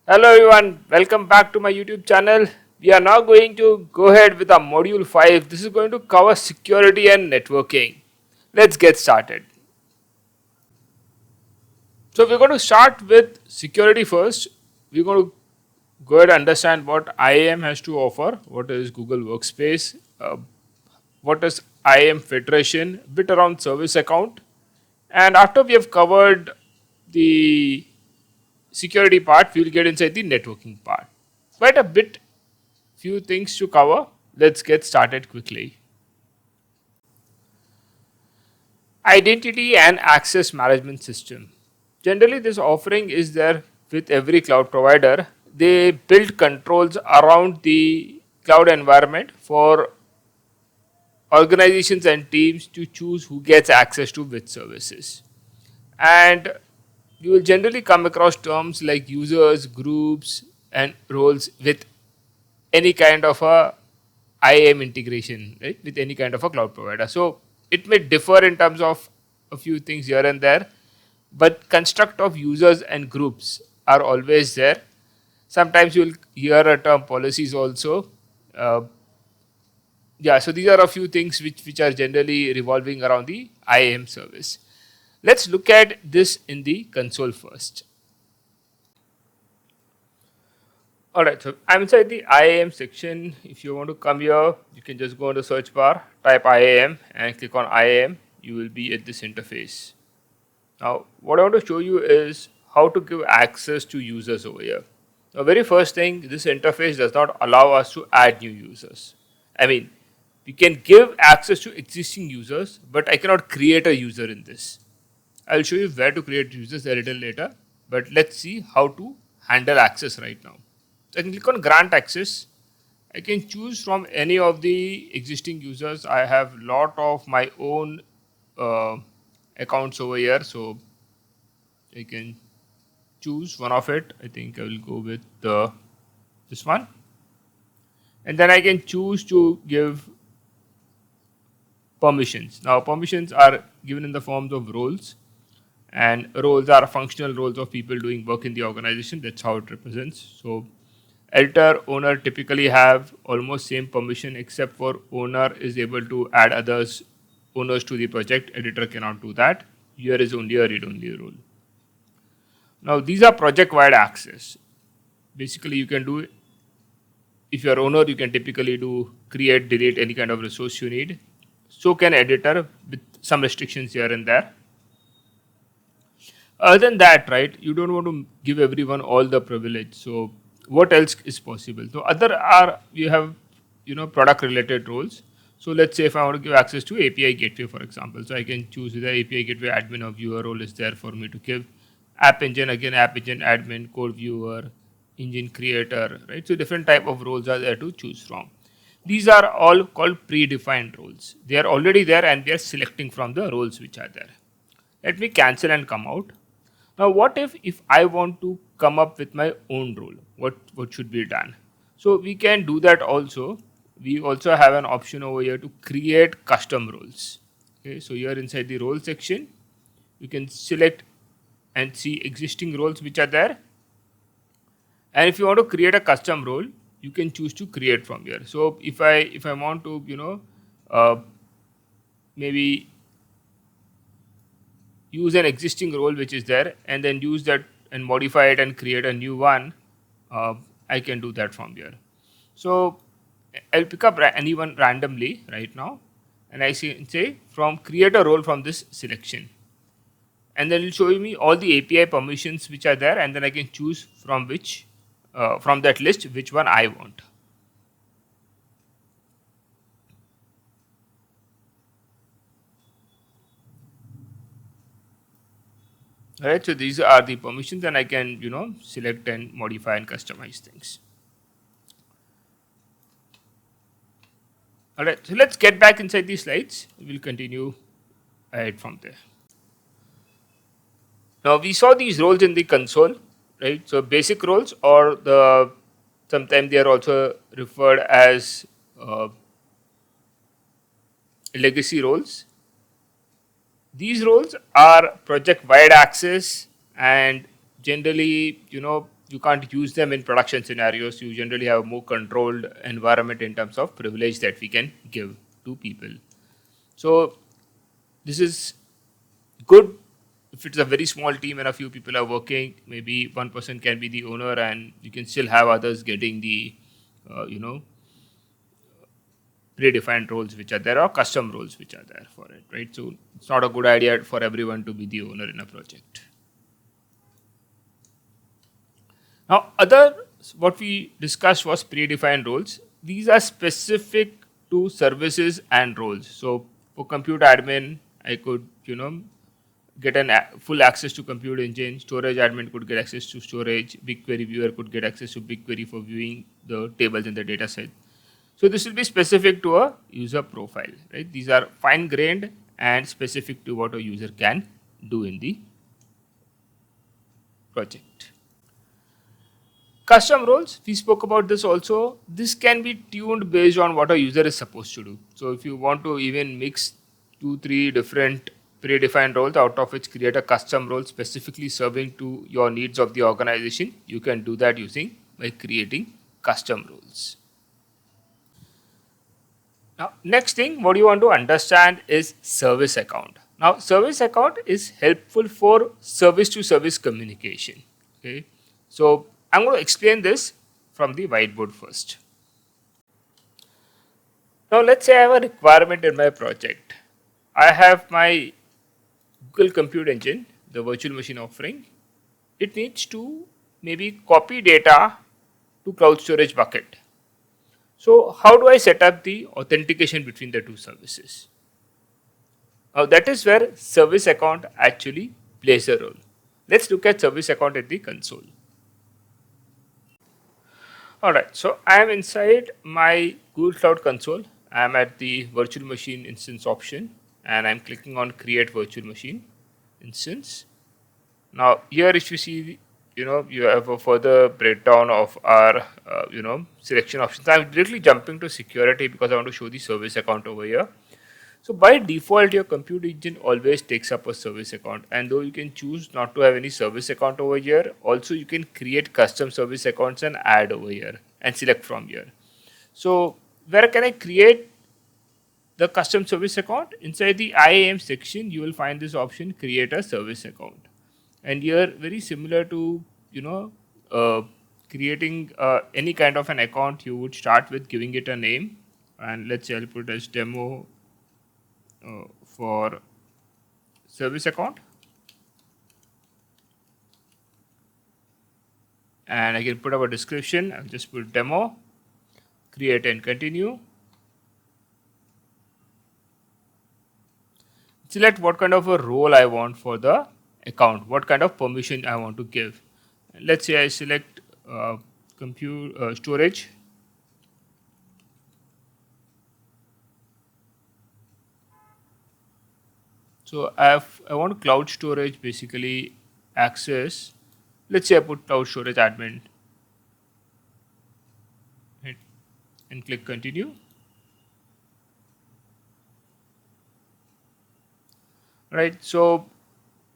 Hello everyone, welcome back to my YouTube channel. We are now going to go ahead with our module 5. This is going to cover security and networking. Let's get started. So we're going to start with security first. We're going to go ahead and understand what IAM has to offer, what is Google Workspace, what is IAM Federation, a bit around service account. And after we have covered the security part, we will get inside the networking part. Quite a bit few things to cover. Let's get started quickly. Identity and access management system. Generally, this offering is there with every cloud provider. They build controls around the cloud environment for organizations and teams to choose who gets access to which services. And you will generally come across terms like users, groups, and roles with any kind of a IAM integration, right, with any kind of a cloud provider. So it may differ in terms of a few things here and there, but construct of users and groups are always there. Sometimes you will hear a term policies also. Uh, yeah, so these are a few things which are generally revolving around the IAM service. Let's look at this in the console first. Alright, so I'm inside the IAM section. If you want to come here, you can just go on the search bar, type IAM and click on IAM. You will be at this interface. Now, what I want to show you is how to give access to users over here. The very first thing, this interface does not allow us to add new users. I mean, we can give access to existing users, but I cannot create a user in this. I'll show you where to create users a little later, but let's see how to handle access right now. So I can click on grant access. I can choose from any of the existing users. I have a lot of my own accounts over here, so I can choose one of it. I think I will go with this one, and then I can choose to give permissions. Now permissions are given in the forms of roles, and roles are functional roles of people doing work in the organization. That's how it represents. So editor, owner typically have almost same permission, except for owner is able to add owners to the project. Editor cannot do that. Here is only a read-only rule. Now these are project-wide access. Basically, you can do, if you're owner, you can typically do create, delete any kind of resource you need. So can editor with some restrictions here and there. Other than that, right, you don't want to give everyone all the privilege. So what else is possible? So other are, you have, product related roles. So let's say if I want to give access to API gateway, for example, so I can choose the API gateway admin or viewer role is there for me to give. App engine, again, app engine admin, code viewer, engine creator, right? So different type of roles are there to choose from. These are all called predefined roles. They are already there and they are selecting from the roles which are there. Let me cancel and come out. Now, what if I want to come up with my own role? What should be done? So we can do that also. We also have an option over here to create custom roles. Okay, so here inside the role section, you can select and see existing roles which are there. And if you want to create a custom role, you can choose to create from here. So if I want to maybe use an existing role which is there and then use that and modify it and create a new one, I can do that from here. So I'll pick up anyone randomly right now, and I say from create a role from this selection, and then it'll show me all the API permissions which are there, and then I can choose from which from that list which one I want. Alright, so these are the permissions, and I can select and modify and customize things. Alright, so let's get back inside these slides. We'll continue ahead from there. Now we saw these roles in the console, right? So basic roles, or sometimes they are also referred as legacy roles. These roles are project wide access, and generally, you can't use them in production scenarios. You generally have a more controlled environment in terms of privilege that we can give to people. So this is good if it's a very small team and a few people are working. Maybe one person can be the owner, and you can still have others getting the predefined roles which are there, or custom roles which are there for it, right? So it's not a good idea for everyone to be the owner in a project. Now, what we discussed was predefined roles. These are specific to services and roles. So for compute admin, I could, get full access to compute engine. Storage admin could get access to storage. BigQuery viewer could get access to BigQuery for viewing the tables in the data set. So this will be specific to a user profile, right? These are fine-grained and specific to what a user can do in the project. Custom roles, we spoke about this also. This can be tuned based on what a user is supposed to do. So if you want to even mix 2-3 different predefined roles, out of which create a custom role specifically serving to your needs of the organization, you can do that by creating custom roles. Now, next thing, what you want to understand is service account. Now, service account is helpful for service to service communication. Okay, so I'm going to explain this from the whiteboard first. Now, let's say I have a requirement in my project. I have my Google Compute Engine, the virtual machine offering. It needs to maybe copy data to cloud storage bucket. So how do I set up the authentication between the two services? Now that is where service account actually plays a role. Let's look at service account at the console. Alright, so I am inside my Google Cloud console. I am at the virtual machine instance option, and I am clicking on create virtual machine instance. Now here if you see, you have a further breakdown of our selection options. I'm directly jumping to security because I want to show the service account over here. So by default, your compute engine always takes up a service account, and though you can choose not to have any service account over here, also you can create custom service accounts and add over here and select from here. So where can I create the custom service account? Inside the IAM section, you will find this option, create a service account. And here, very similar to creating any kind of an account, you would start with giving it a name, and let's say I'll put as demo for service account, and I can put up a description. I'll just put demo, create and continue. Select what kind of a role I want for the account, what kind of permission I want to give. Let's say I select compute storage. So I want cloud storage basically access. Let's say I put cloud storage admin, right, and click continue. Right, so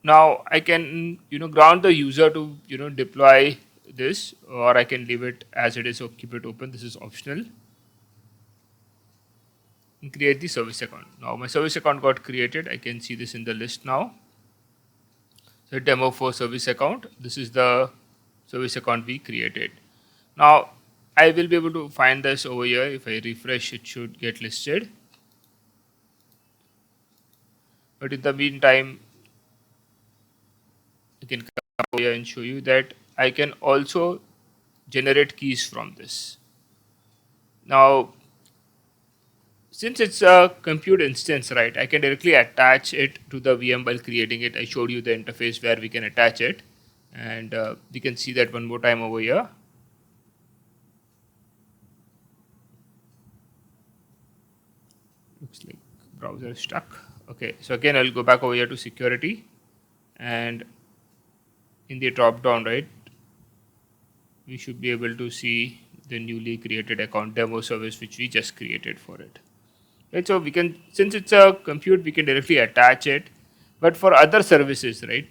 now I can ground the user to deploy this, or I can leave it as it is or keep it open. This is optional. And create the service account. Now my service account got created. I can see this in the list now. So demo for service account. This is the service account we created. Now I will be able to find this over here. If I refresh, it should get listed. But in the meantime, I can come over here and show you that I can also generate keys from this. Now, since it's a compute instance, right, I can directly attach it to the VM while creating it. I showed you the interface where we can attach it, and we can see that one more time over here. Looks like browser is stuck. Okay, so again, I'll go back over here to security, and in the drop down, right, we should be able to see the newly created account demo service which we just created for it. Right, so we can, since it's a compute, we can directly attach it. But for other services, right,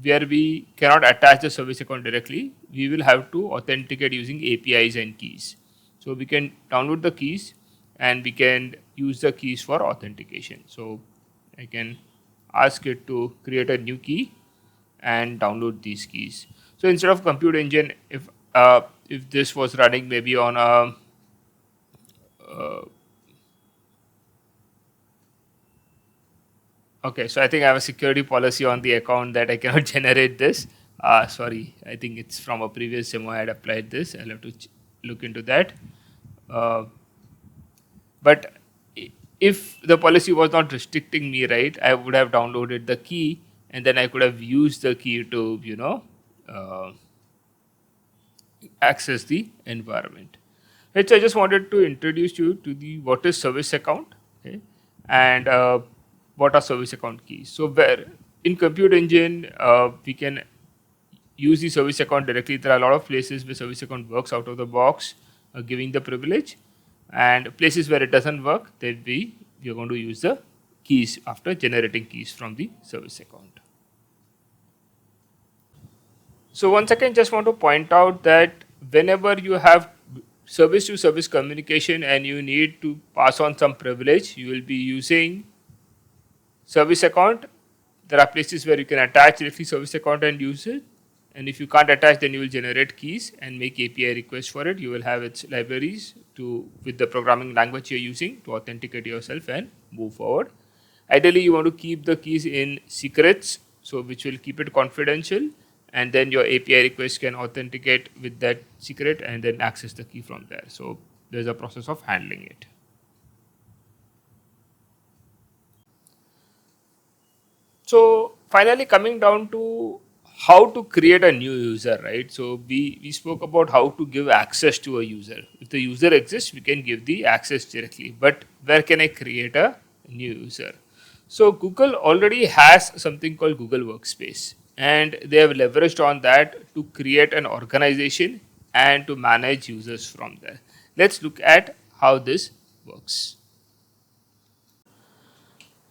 where we cannot attach the service account directly, we will have to authenticate using APIs and keys. So we can download the keys and we can use the keys for authentication. So I can ask it to create a new key and download these keys. So instead of compute engine, if this was running maybe on a okay, so I think I have a security policy on the account that I cannot generate this. Sorry, I think it's from a previous demo I had applied this. I'll have to look into that. Uh, but if the policy was not restricting me, right, I would have downloaded the key and then I could have used the key to, access the environment. Right, so I just wanted to introduce you to the what is service account, okay, and what are service account keys. So where in compute engine we can use the service account directly. There are a lot of places where service account works out of the box, giving the privilege, and places where it doesn't work, then we are going to use the keys after generating keys from the service account. So once again, just want to point out that whenever you have service to service communication and you need to pass on some privilege, you will be using service account. There are places where you can attach directly service account and use it. And if you can't attach, then you will generate keys and make API requests for it. You will have its libraries with the programming language you're using to authenticate yourself and move forward. Ideally, you want to keep the keys in secrets, so which will keep it confidential, and then your API request can authenticate with that secret and then access the key from there. So there's a process of handling it. So finally, coming down to how to create a new user, right? So we spoke about how to give access to a user. If the user exists, we can give the access directly. But where can I create a new user? So Google already has something called Google Workspace, and they have leveraged on that to create an organization and to manage users from there. Let's look at how this works.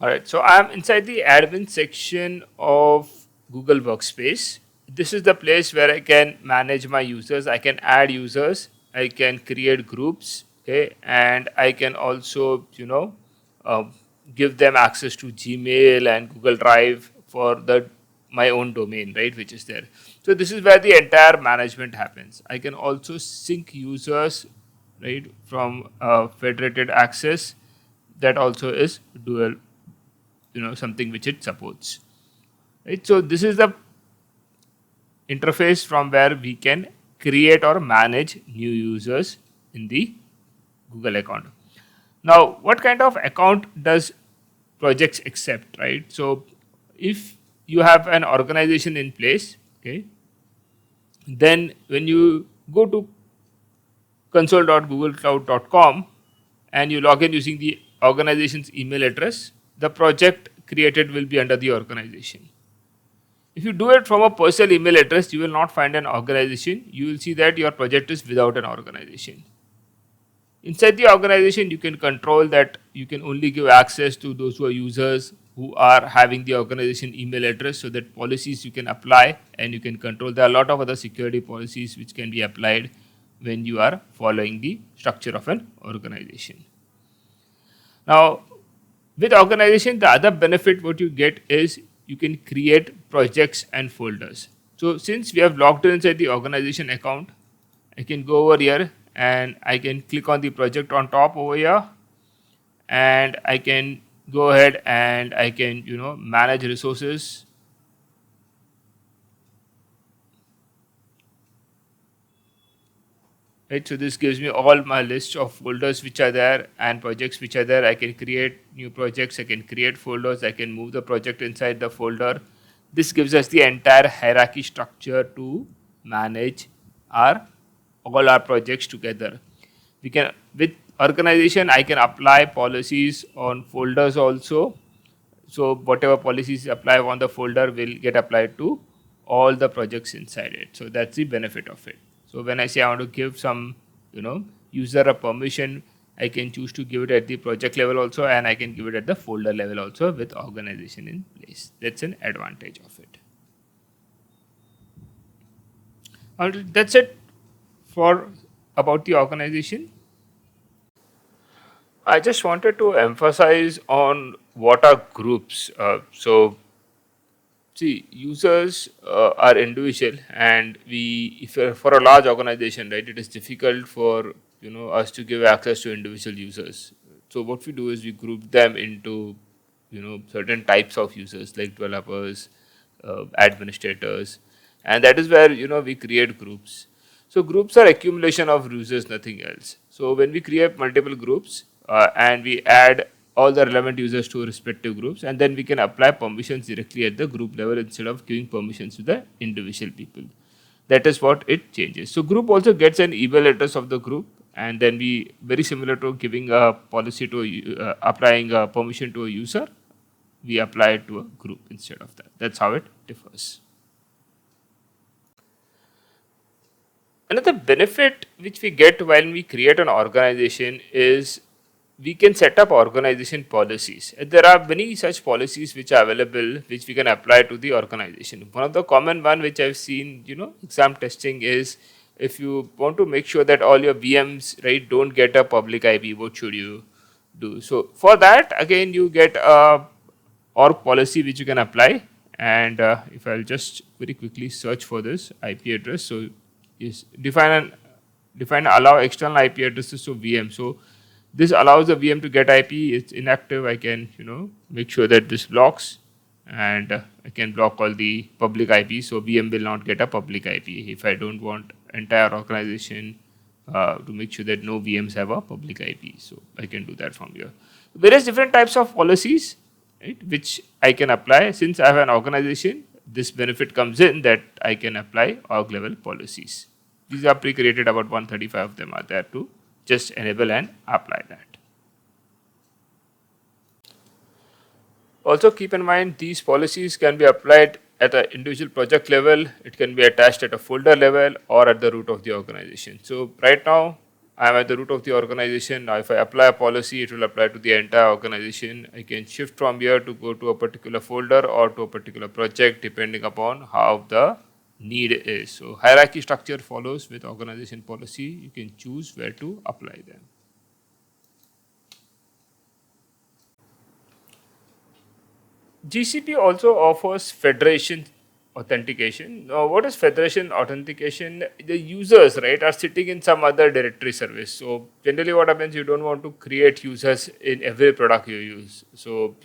All right, so I'm inside the admin section of Google Workspace. This is the place where I can manage my users. I can add users. I can create groups. Okay, and I can also, give them access to Gmail and Google Drive for my own domain, right, which is there. So this is where the entire management happens. I can also sync users, right, from federated access. That also is dual, something which it supports, right? So this is the interface from where we can create or manage new users in the Google account. Now, what kind of account does projects accept, right? So if you have an organization in place, okay, then when you go to console.googlecloud.com and you log in using the organization's email address, the project created will be under the organization. If you do it from a personal email address, you will not find an organization. You will see that your project is without an organization. Inside the organization, you can control that you can only give access to those who are users who are having the organization email address, so that policies you can apply and you can control. There are a lot of other security policies which can be applied when you are following the structure of an organization. Now, with organization, the other benefit what you get is you can create projects and folders. So since we have logged in inside the organization account, I can go over here and I can click on the project on top over here, and I can go ahead and I can manage resources. Right, so this gives me all my list of folders which are there and projects which are there. I can create new projects, I can create folders, I can move the project inside the folder. This gives us the entire hierarchy structure to manage all our projects together. We can, with organization, I can apply policies on folders also. So whatever policies apply on the folder will get applied to all the projects inside it. So that's the benefit of it. So when I say I want to give some, user a permission, I can choose to give it at the project level also, and I can give it at the folder level also with organization in place. That's an advantage of it. That's it for about the organization. I just wanted to emphasize on what are groups. See, users are individual, and if you're for a large organization, right, it is difficult for us to give access to individual users. So what we do is we group them into certain types of users like developers, administrators, and that is where we create groups. So groups are accumulation of users, nothing else. So when we create multiple groups and we add all the relevant users to respective groups, and then we can apply permissions directly at the group level instead of giving permissions to the individual people. That is what it changes. So group also gets an email address of the group, and then we very similar to giving a policy to applying a permission to a user, we apply it to a group instead of that. That's how it differs. Another benefit which we get when we create an organization is we can set up organization policies. There are many such policies which are available which we can apply to the organization. One of the common one which I've seen, exam testing is if you want to make sure that all your VMs, right, don't get a public IP, what should you do? So for that, again, you get a org policy which you can apply. And if I'll just very quickly search for this IP address, so is define allow external IP addresses to VM. So this allows the VM to get IP. It's inactive. I can make sure that this blocks, and I can block all the public IP. So VM will not get a public IP if I don't want entire organization to make sure that no VMs have a public IP. So I can do that from here. Various different types of policies, right, which I can apply. Since I have an organization, this benefit comes in that I can apply org level policies. These are pre-created, about 135 of them are there to just enable and apply that. Also keep in mind these policies can be applied at an individual project level, it can be attached at a folder level or at the root of the organization. So right now I am at the root of the organization. Now if I apply a policy, it will apply to the entire organization. I can shift from here to go to a particular folder or to a particular project depending upon how the need is. So hierarchy structure follows with organization policy. You can choose where to apply them. GCP also offers federation authentication. Now, what is federation authentication? The users, right, are sitting in some other directory service. So generally what happens, you don't want to create users in every product you use. So,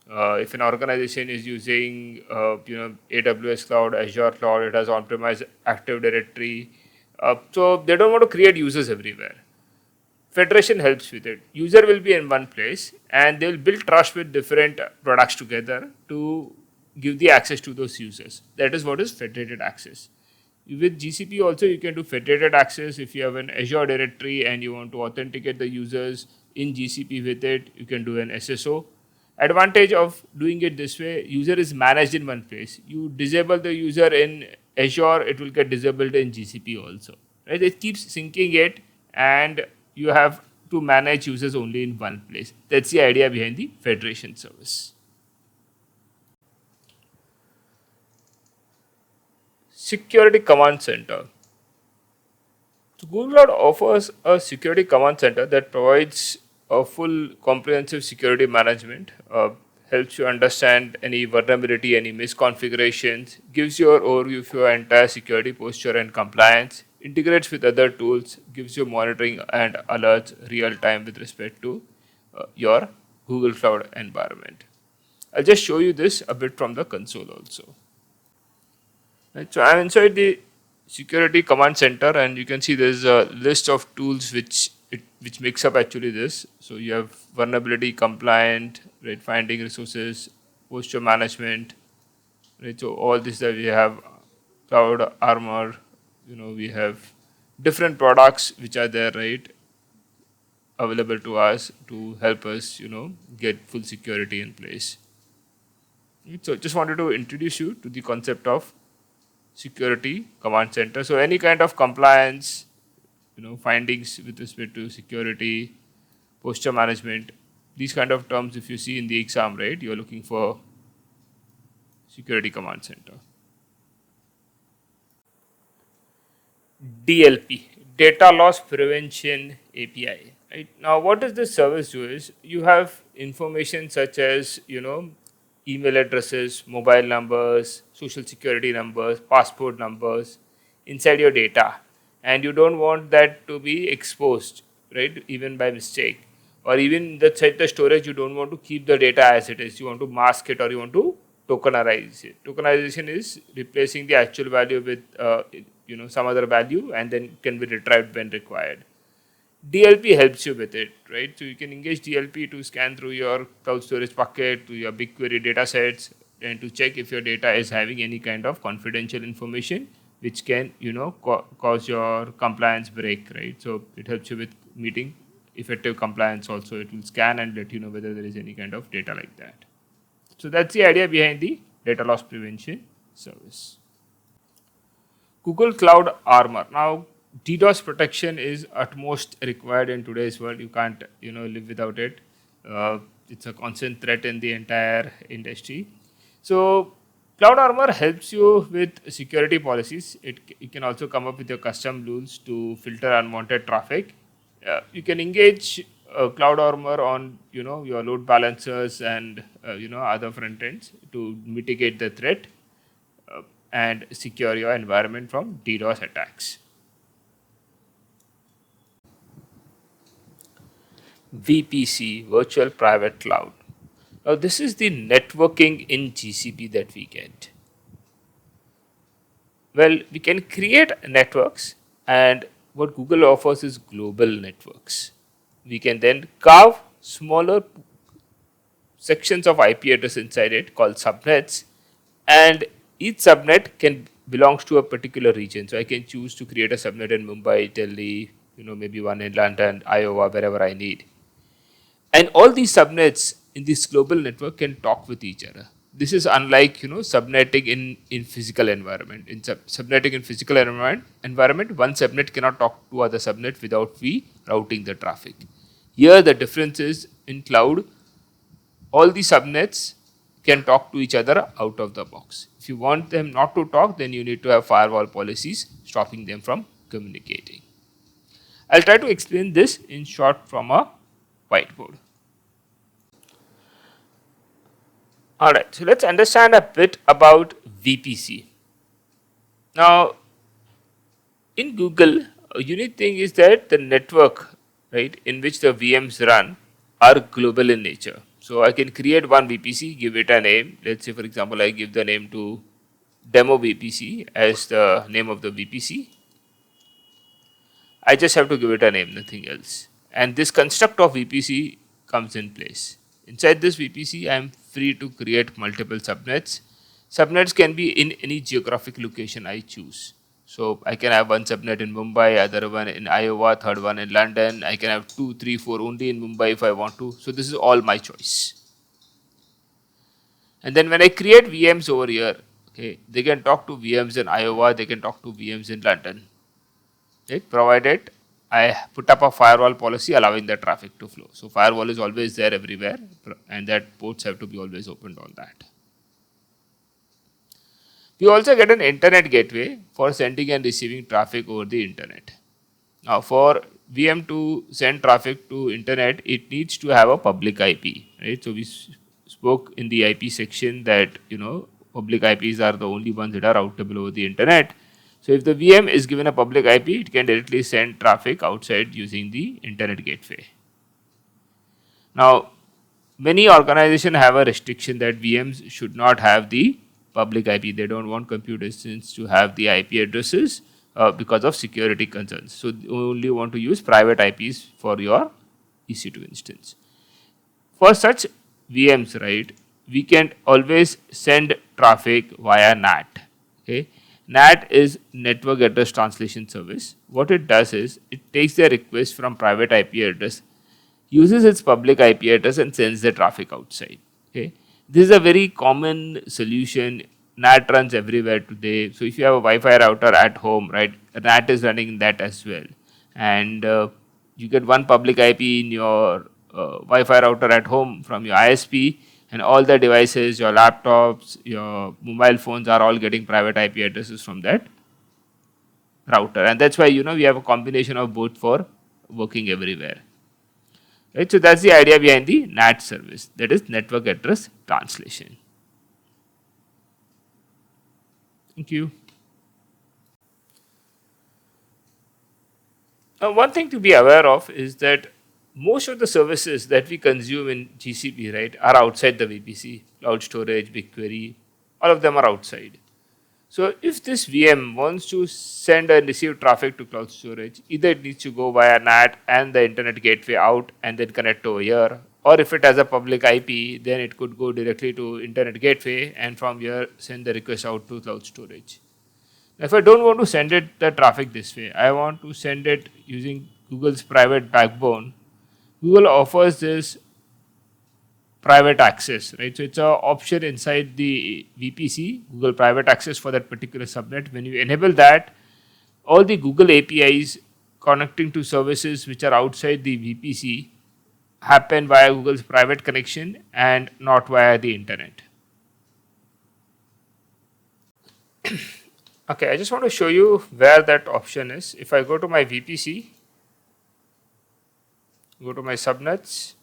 if an organization is using, AWS Cloud, Azure Cloud, it has on-premise Active Directory. So they don't want to create users everywhere. Federation helps with it. User will be in one place and they will build trust with different products together to give the access to those users. That is what is federated access. With GCP also you can do federated access. If you have an Azure directory and you want to authenticate the users in GCP with it, you can do an SSO. Advantage of doing it this way, user is managed in one place. You disable the user in Azure, it will get disabled in GCP also. Right? It keeps syncing it and you have to manage users only in one place. That's the idea behind the federation service. Security Command Center. So Google Cloud offers a security command center that provides a full comprehensive security management, helps you understand any vulnerability, any misconfigurations, gives you an overview of your entire security posture and compliance, integrates with other tools, gives you monitoring and alerts real time with respect to your Google Cloud environment. I'll just show you this a bit from the console also. Right, so I'm inside the security command center and you can see there's a list of tools which makes up actually this. So you have vulnerability compliant, right, finding resources, posture management, right. So all this that we have cloud armor, we have different products which are there, right, available to us to help us, get full security in place. Right. So just wanted to introduce you to the concept of security command center. So any kind of compliance, findings with respect to security, posture management, these kind of terms, if you see in the exam, right, you're looking for security command center. DLP, Data Loss Prevention API. Right now, what does this service do is you have information such as email addresses, mobile numbers, social security numbers, passport numbers inside your data, and you don't want that to be exposed, right? Even by mistake, or even inside the storage, you don't want to keep the data as it is. You want to mask it, or you want to tokenize it. Tokenization is replacing the actual value with some other value, and then can be retrieved when required. DLP helps you with it, right? So you can engage DLP to scan through your cloud storage bucket, to your BigQuery data sets, and to check if your data is having any kind of confidential information which can cause your compliance break, right? So it helps you with meeting effective compliance. Also, it will scan and let you know whether there is any kind of data like that. So that's the idea behind the data loss prevention service. Google Cloud Armor. Now, DDoS protection is utmost required in today's world. You can't, live without it. It's a constant threat in the entire industry. So, Cloud Armor helps you with security policies. You can also come up with your custom rules to filter unwanted traffic. You can engage Cloud Armor on, your load balancers and, other front ends to mitigate the threat and secure your environment from DDoS attacks. VPC, Virtual Private Cloud. Now, this is the networking in GCP that we get. Well, we can create networks, and what Google offers is global networks. We can then carve smaller sections of IP address inside it called subnets, and each subnet belongs to a particular region. So I can choose to create a subnet in Mumbai, Delhi, maybe one in London, Iowa, wherever I need. And all these subnets in this global network can talk with each other. This is unlike subnetting in physical environment. In subnetting in physical environment, one subnet cannot talk to other subnet without routing the traffic. Here the difference is in cloud, all the subnets can talk to each other out of the box. If you want them not to talk, then you need to have firewall policies stopping them from communicating. I'll try to explain this in short from a whiteboard. Alright, so let's understand a bit about VPC. Now, in Google, a unique thing is that the network, right, in which the VMs run are global in nature. So I can create one VPC, give it a name. Let's say, for example, I give the name to demo VPC as the name of the VPC. I just have to give it a name, nothing else. And this construct of VPC comes in place. Inside this VPC, I am free to create multiple subnets. Subnets can be in any geographic location I choose. So I can have one subnet in Mumbai, other one in Iowa, third one in London. I can have 2, 3, 4 only in Mumbai if I want to. So this is all my choice. And then when I create VMs over here, okay, they can talk to VMs in Iowa, they can talk to VMs in London. Right? Provided I put up a firewall policy allowing the traffic to flow. So firewall is always there everywhere, and that ports have to be always opened on that. We also get an internet gateway for sending and receiving traffic over the internet. Now, for VM to send traffic to internet, it needs to have a public IP, right? So we spoke in the IP section that public IPs are the only ones that are routable over the internet. So if the VM is given a public IP, it can directly send traffic outside using the internet gateway. Now, many organizations have a restriction that VMs should not have the public IP. They don't want compute distance to have the IP addresses because of security concerns. So you only want to use private IPs for your EC2 instance. For such VMs, right, we can always send traffic via NAT. Okay. NAT is Network Address Translation Service. What it does is it takes the request from private IP address, uses its public IP address and sends the traffic outside. Okay. This is a very common solution. NAT runs everywhere today. So if you have a Wi-Fi router at home, right, NAT is running that as well. And you get one public IP in your Wi-Fi router at home from your ISP, and all the devices, your laptops, your mobile phones are all getting private IP addresses from that router, and that's why we have a combination of both for working everywhere. Right, so that's the idea behind the NAT service, that is network address translation. Thank you. One thing to be aware of is that most of the services that we consume in GCP, right, are outside the VPC. Cloud storage, BigQuery, all of them are outside. So if this VM wants to send and receive traffic to cloud storage, either it needs to go via NAT and the internet gateway out and then connect over here, or if it has a public IP, then it could go directly to internet gateway and from here send the request out to cloud storage. If I don't want to send it the traffic this way, I want to send it using Google's private backbone. Google offers this private access, right? So it's an option inside the VPC, Google Private Access for that particular subnet. When you enable that, all the Google APIs connecting to services which are outside the VPC happen via Google's private connection and not via the internet. Okay, I just want to show you where that option is. If I go to my VPC, go to my subnets,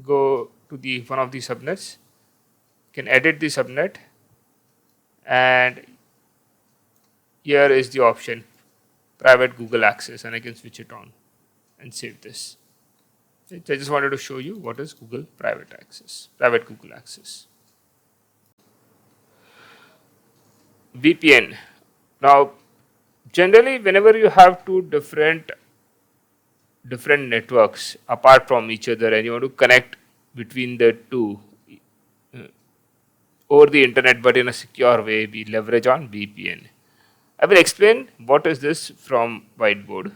go to the one of the subnets, can edit the subnet, and here is the option private Google access, and I can switch it on and save this. Right? I just wanted to show you what is Google private access, private Google access. VPN. Now, generally, whenever you have two different networks apart from each other and you want to connect between the two over the internet but in a secure way, we leverage on VPN. I will explain what is this from whiteboard.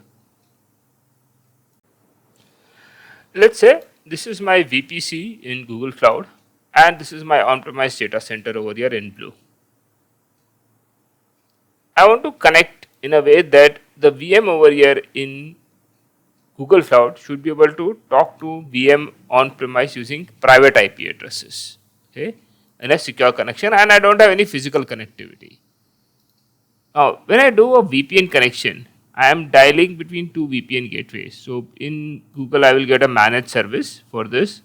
Let's say this is my VPC in Google Cloud and this is my on-premise data center over here in blue. I want to connect in a way that the VM over here in Google Cloud should be able to talk to VM on-premise using private IP addresses, okay, in a secure connection, and I don't have any physical connectivity. Now, when I do a VPN connection, I am dialing between two VPN gateways. So in Google, I will get a managed service for this.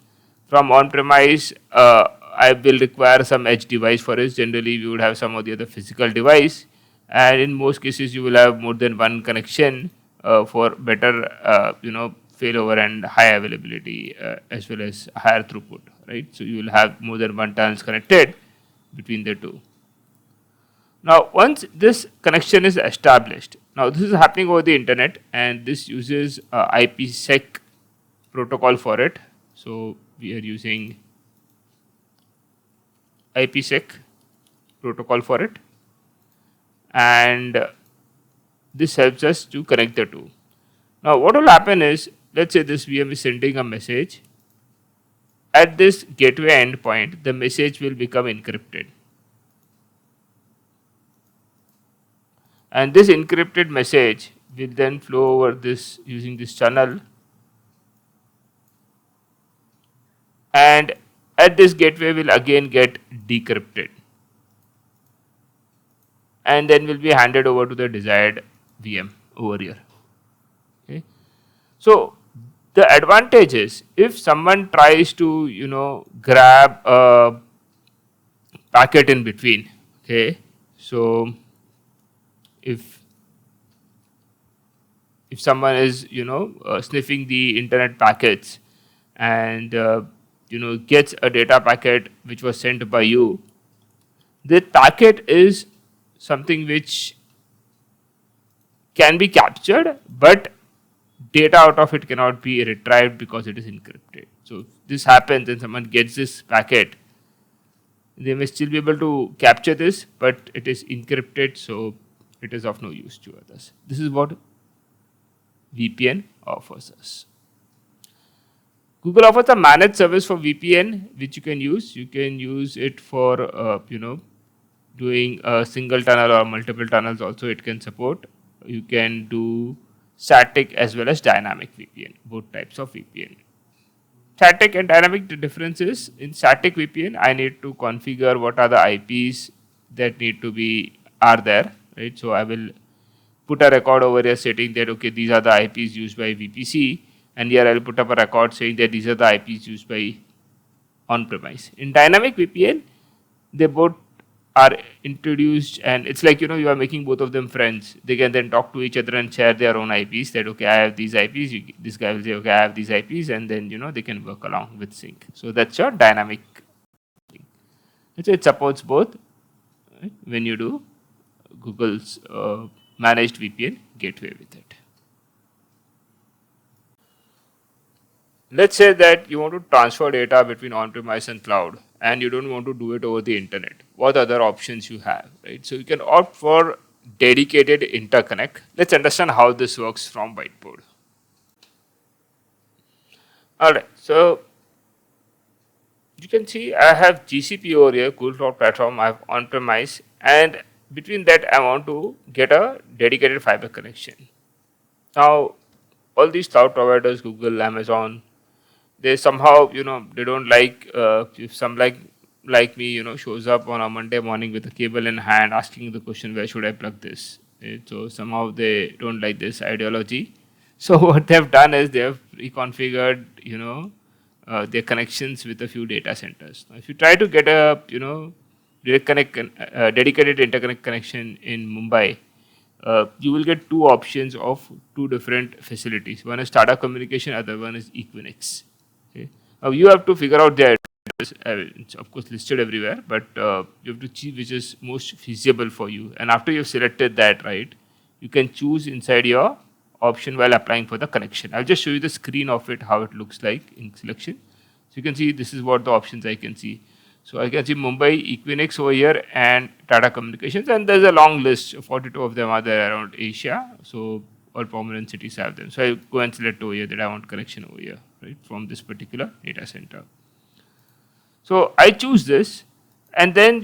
From on-premise, I will require some edge device for it. Generally, we would have some of the other physical device. And in most cases, you will have more than one connection for better, failover and high availability as well as higher throughput, right? So you will have more than one tunnels connected between the two. Now, once this connection is established, now this is happening over the internet, and this uses IPsec protocol for it. So we are using IPsec protocol for it. And this helps us to connect the two. Now, what will happen is, let's say this VM is sending a message. At this gateway endpoint, the message will become encrypted. And this encrypted message will then flow over this using this channel. And at this gateway will again get decrypted. And then will be handed over to the desired VM over here. Okay. So the advantage is if someone tries to grab a packet in between. Okay. So if someone is sniffing the internet packets and gets a data packet which was sent by you, the packet is something which can be captured, but data out of it cannot be retrieved because it is encrypted. So if this happens and someone gets this packet, they may still be able to capture this, but it is encrypted, so it is of no use to others. This is what VPN offers us. Google offers a managed service for VPN, which you can use. You can use it for doing a single tunnel or multiple tunnels also it can support. You can do static as well as dynamic VPN, both types of VPN. Static and dynamic, the difference is in static VPN, I need to configure what are the IPs that are there, right? So I will put a record over here stating that, okay, these are the IPs used by VPC, and here I'll put up a record saying that these are the IPs used by on-premise. In dynamic VPN, they both are introduced, and it's like, you are making both of them friends. They can then talk to each other and share their own IPs that, okay, I have these IPs, this guy will say, okay, I have these IPs, and then, they can work along with sync. So that's your dynamic thing. So it supports both, right, when you do Google's managed VPN gateway with it. Let's say that you want to transfer data between on-premise and cloud, and you don't want to do it over the internet. What other options you have, right? So you can opt for dedicated interconnect. Let's understand how this works from whiteboard. All right, so you can see I have GCP over here, Google Cloud Platform, I have on-premise, and between that I want to get a dedicated fiber connection. Now, all these cloud providers, Google, Amazon, they somehow, they don't like, if some like me, shows up on a Monday morning with a cable in hand asking the question, where should I plug this? Right? So somehow they don't like this ideology. So what they've done is they have reconfigured, their connections with a few data centers. Now, if you try to get a, dedicated interconnect connection in Mumbai, you will get two options of two different facilities. One is Tata Communication, other one is Equinix. Okay. Now you have to figure out their address. It's of course listed everywhere, but you have to choose which is most feasible for you. And after you've selected that, right, you can choose inside your option while applying for the connection. I'll just show you the screen of it, how it looks like in selection. So you can see this is what the options I can see. So I can see Mumbai, Equinix over here, and Tata Communications, and there's a long list. 42 of them are there around Asia. So all prominent cities have them. So I go and select over here that I want connection over here, right, from this particular data center. So I choose this, and then,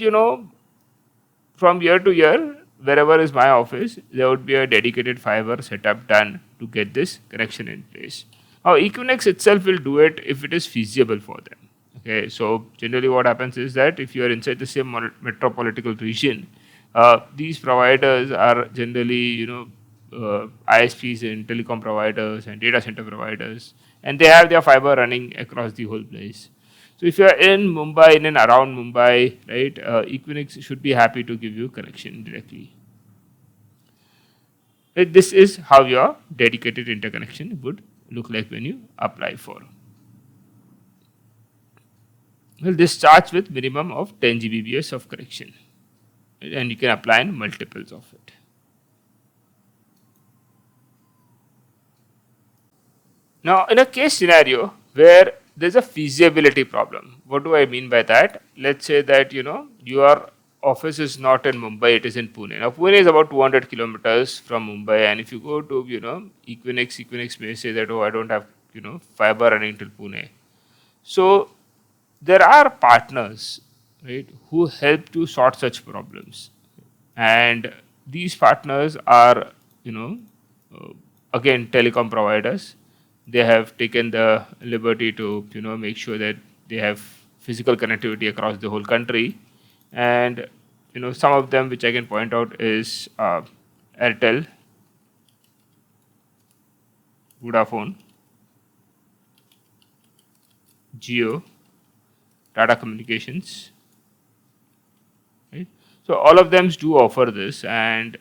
from year to year, wherever is my office, there would be a dedicated fiber setup done to get this connection in place. Now, Equinix itself will do it if it is feasible for them. Okay, so generally what happens is that if you are inside the same metropolitan region, these providers are generally, ISPs and telecom providers and data center providers, and they have their fiber running across the whole place. So if you are in Mumbai, in and around Mumbai, right, Equinix should be happy to give you connection directly. Right, this is how your dedicated interconnection would look like when you apply for. Well, this starts with minimum of 10 Gbps of connection, right, and you can apply in multiples of it. Now, in a case scenario where there's a feasibility problem, what do I mean by that? Let's say that, your office is not in Mumbai, it is in Pune. Now, Pune is about 200 kilometers from Mumbai, and if you go to, Equinix may say that, oh, I don't have, fiber running till Pune. So, there are partners, right, who help to sort such problems, and these partners are, again, telecom providers. They have taken the liberty to, make sure that they have physical connectivity across the whole country, and some of them which I can point out is Airtel, Vodafone, Jio, Tata Communications, right? So all of them do offer this, and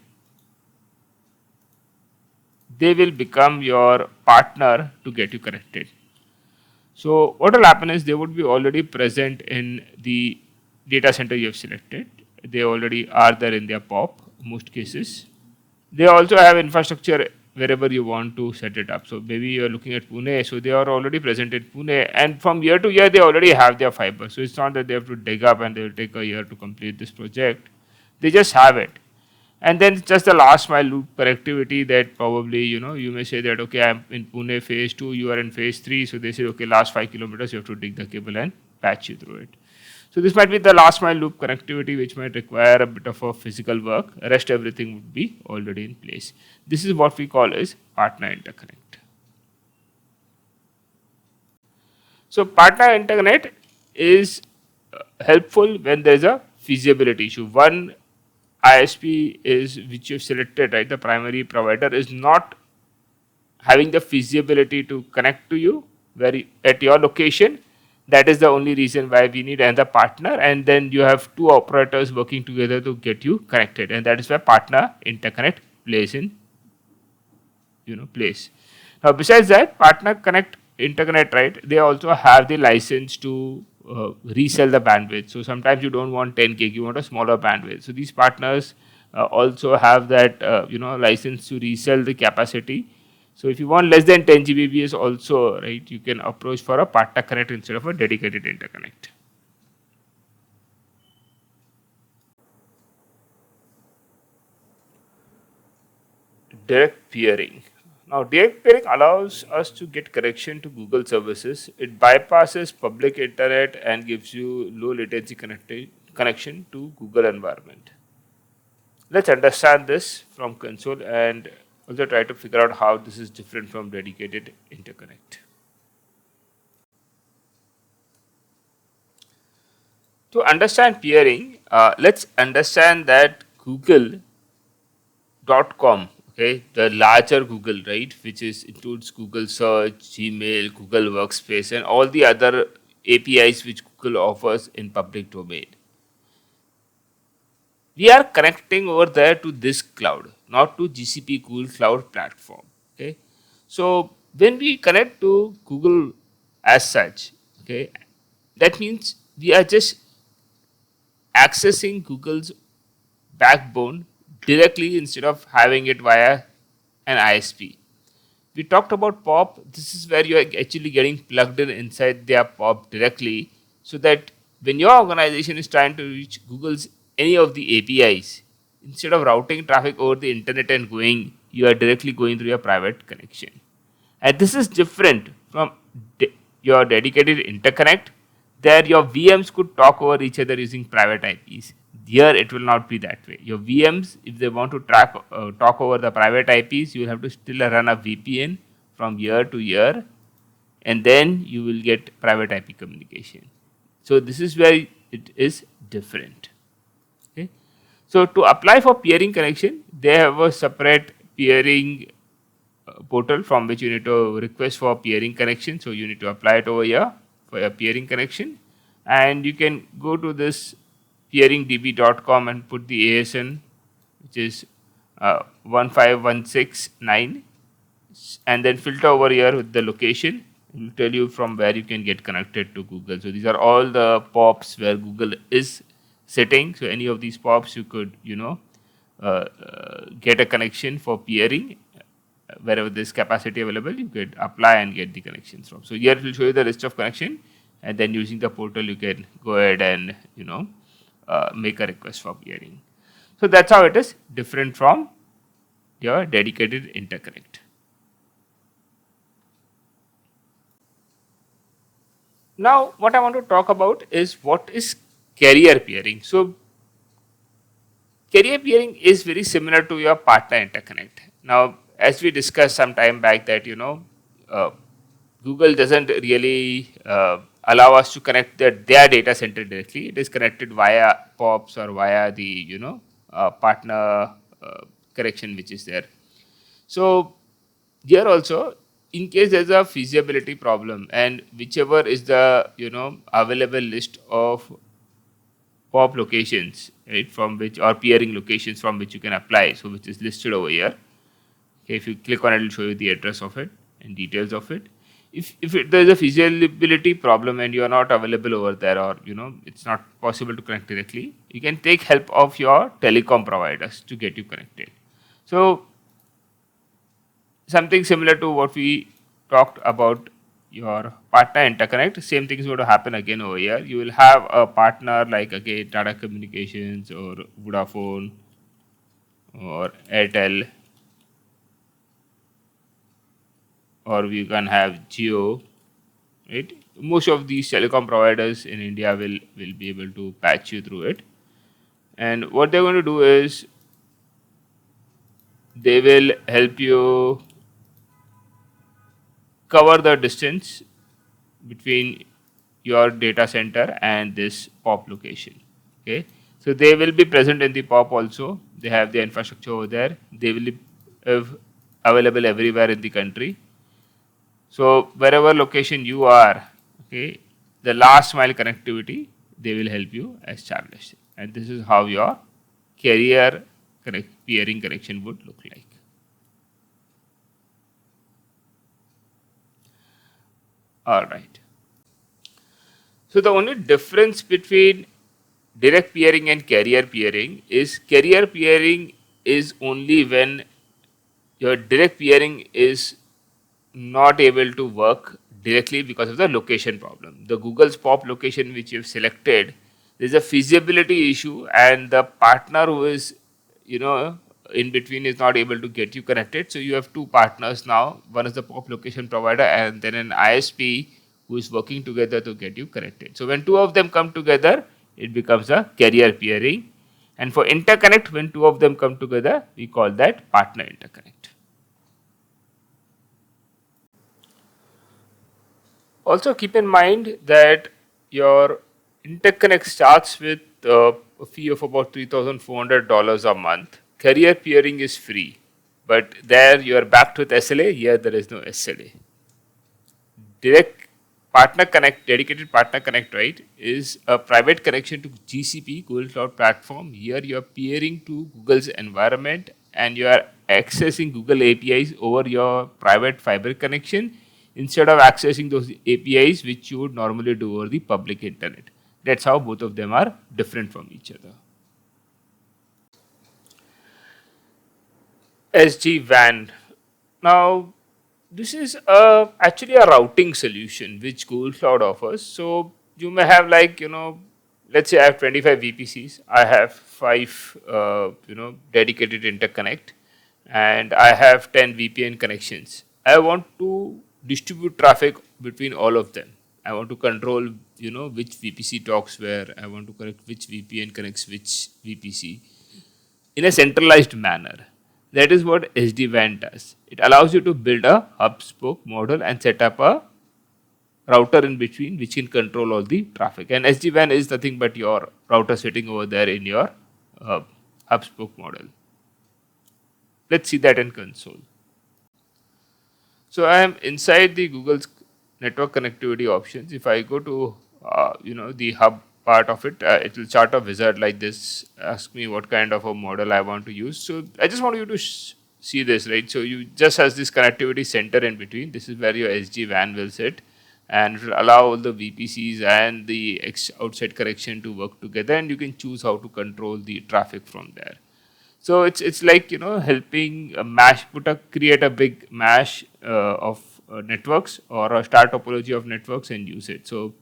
they will become your partner to get you connected. So what will happen is they would be already present in the data center you have selected. They already are there in their POP, most cases. They also have infrastructure wherever you want to set it up. So maybe you're looking at Pune, so they are already present in Pune, and from year to year they already have their fiber. So it's not that they have to dig up and they will take a year to complete this project. They just have it. And then just the last mile loop connectivity that probably, you may say that, okay, I'm in Pune phase 2, you are in phase 3. So they say, okay, last 5 kilometers, you have to dig the cable and patch you through it. So this might be the last mile loop connectivity, which might require a bit of a physical work. Rest everything would be already in place. This is what we call as partner interconnect. So partner interconnect is helpful when there is a feasibility issue. One ISP is which you've selected, right? The primary provider is not having the feasibility to connect to you at your location. That is the only reason why we need another partner, and then you have two operators working together to get you connected, and that is where partner interconnect plays in place. Now, besides that, partner connect interconnect, right? They also have the license to resell the bandwidth. So sometimes you don't want 10 gig, you want a smaller bandwidth. So these partners also have that license to resell the capacity. So if you want less than 10 Gbps also, right, you can approach for a partner connect instead of a dedicated interconnect. Direct peering. Now, direct peering allows us to get connection to Google services. It bypasses public internet and gives you low latency connection to Google environment. Let's understand this from console and also try to figure out how this is different from dedicated interconnect. To understand peering, let's understand that Google .com, okay, the larger Google, right, which includes Google Search, Gmail, Google Workspace, and all the other APIs which Google offers in public domain. We are connecting over there to this cloud, not to GCP Google Cloud Platform. Okay, so when we connect to Google as such, okay, that means we are just accessing Google's backbone directly instead of having it via an ISP. We talked about POP. This is where you are actually getting plugged in inside their POP directly, so that when your organization is trying to reach Google's any of the APIs, instead of routing traffic over the internet and going, you are directly going through your private connection. And this is different from your dedicated interconnect. There, your VMs could talk over each other using private IPs. Here, it will not be that way. Your VMs, if they want to talk over the private IPs, you will have to still run a VPN from year to year, and then you will get private IP communication. So this is where it is different. Okay. So to apply for peering connection, they have a separate peering portal from which you need to request for peering connection. So you need to apply it over here for your peering connection, and you can go to this peeringdb.com and put the ASN, which is 15169, and then filter over here with the location. It will tell you from where you can get connected to Google. So these are all the POPs where Google is sitting. So any of these POPs you could get a connection for peering. Wherever there's capacity available, you could apply and get the connections from. So here it will show you the list of connection, and then using the portal you can go ahead and make a request for peering. So that's how it is different from your dedicated interconnect. Now what I want to talk about is what is carrier peering. So carrier peering is very similar to your partner interconnect. Now, as we discussed some time back that Google doesn't really allow us to connect their data center directly. It is connected via POPs or via the partner connection which is there. So here also, in case there's a feasibility problem, and whichever is the available list of POP locations, right, from which or peering locations from which you can apply, so which is listed over here. Okay, if you click on it, it will show you the address of it and details of it. If there is a feasibility problem and you are not available over there, or it's not possible to connect directly, you can take help of your telecom providers to get you connected. So something similar to what we talked about your partner interconnect, same thing is going to happen again over here. You will have a partner like again Tata Communications or Vodafone or Airtel, or we can have Jio, right? Most of these telecom providers in India will be able to patch you through it. And what they're going to do is they will help you cover the distance between your data center and this POP location. Okay, So they will be present in the POP also. They have the infrastructure over there. They will be available everywhere in the country. So wherever location you are, okay, the last mile connectivity, they will help you establish. And this is how your carrier peering connection would look like. All right. So the only difference between direct peering and carrier peering is only when your direct peering is not able to work directly because of the location problem. The Google's POP location which you've selected, there's a feasibility issue and the partner who is, in between is not able to get you connected. So you have two partners now. One is the POP location provider and then an ISP who is working together to get you connected. So when two of them come together, it becomes a carrier peering. And for interconnect, when two of them come together, we call that partner interconnect. Also keep in mind that your interconnect starts with a fee of about $3,400 a month. Carrier peering is free, but there you are backed with SLA. Here there is no SLA. Direct partner connect, dedicated partner connect, right, is a private connection to GCP, Google Cloud Platform. Here you are peering to Google's environment and you are accessing Google APIs over your private fiber connection instead of accessing those APIs which you would normally do over the public internet. That's how both of them are different from each other. SD-WAN. Now, this is actually a routing solution which Google Cloud offers. So you may have let's say I have 25 VPCs. I have 5, dedicated interconnect, and I have 10 VPN connections. I want to distribute traffic between all of them. I want to control, which VPC talks where. I want to connect which VPN connects which VPC in a centralized manner. That is what SD-WAN does. It allows you to build a hub-spoke model and set up a router in between which can control all the traffic. And SD-WAN is nothing but your router sitting over there in your hub-spoke model. Let's see that in console. So I am inside the Google's network connectivity options. If I go to the hub part of it, it will start a wizard like this, ask me what kind of a model I want to use. So I just want you to see this, right? So you just has this connectivity center in between. This is where your SD-WAN will sit, and it will allow all the VPCs and the outside connection to work together, and you can choose how to control the traffic from there. So it's like helping create a big mesh of networks, or a star topology of networks, and use it. So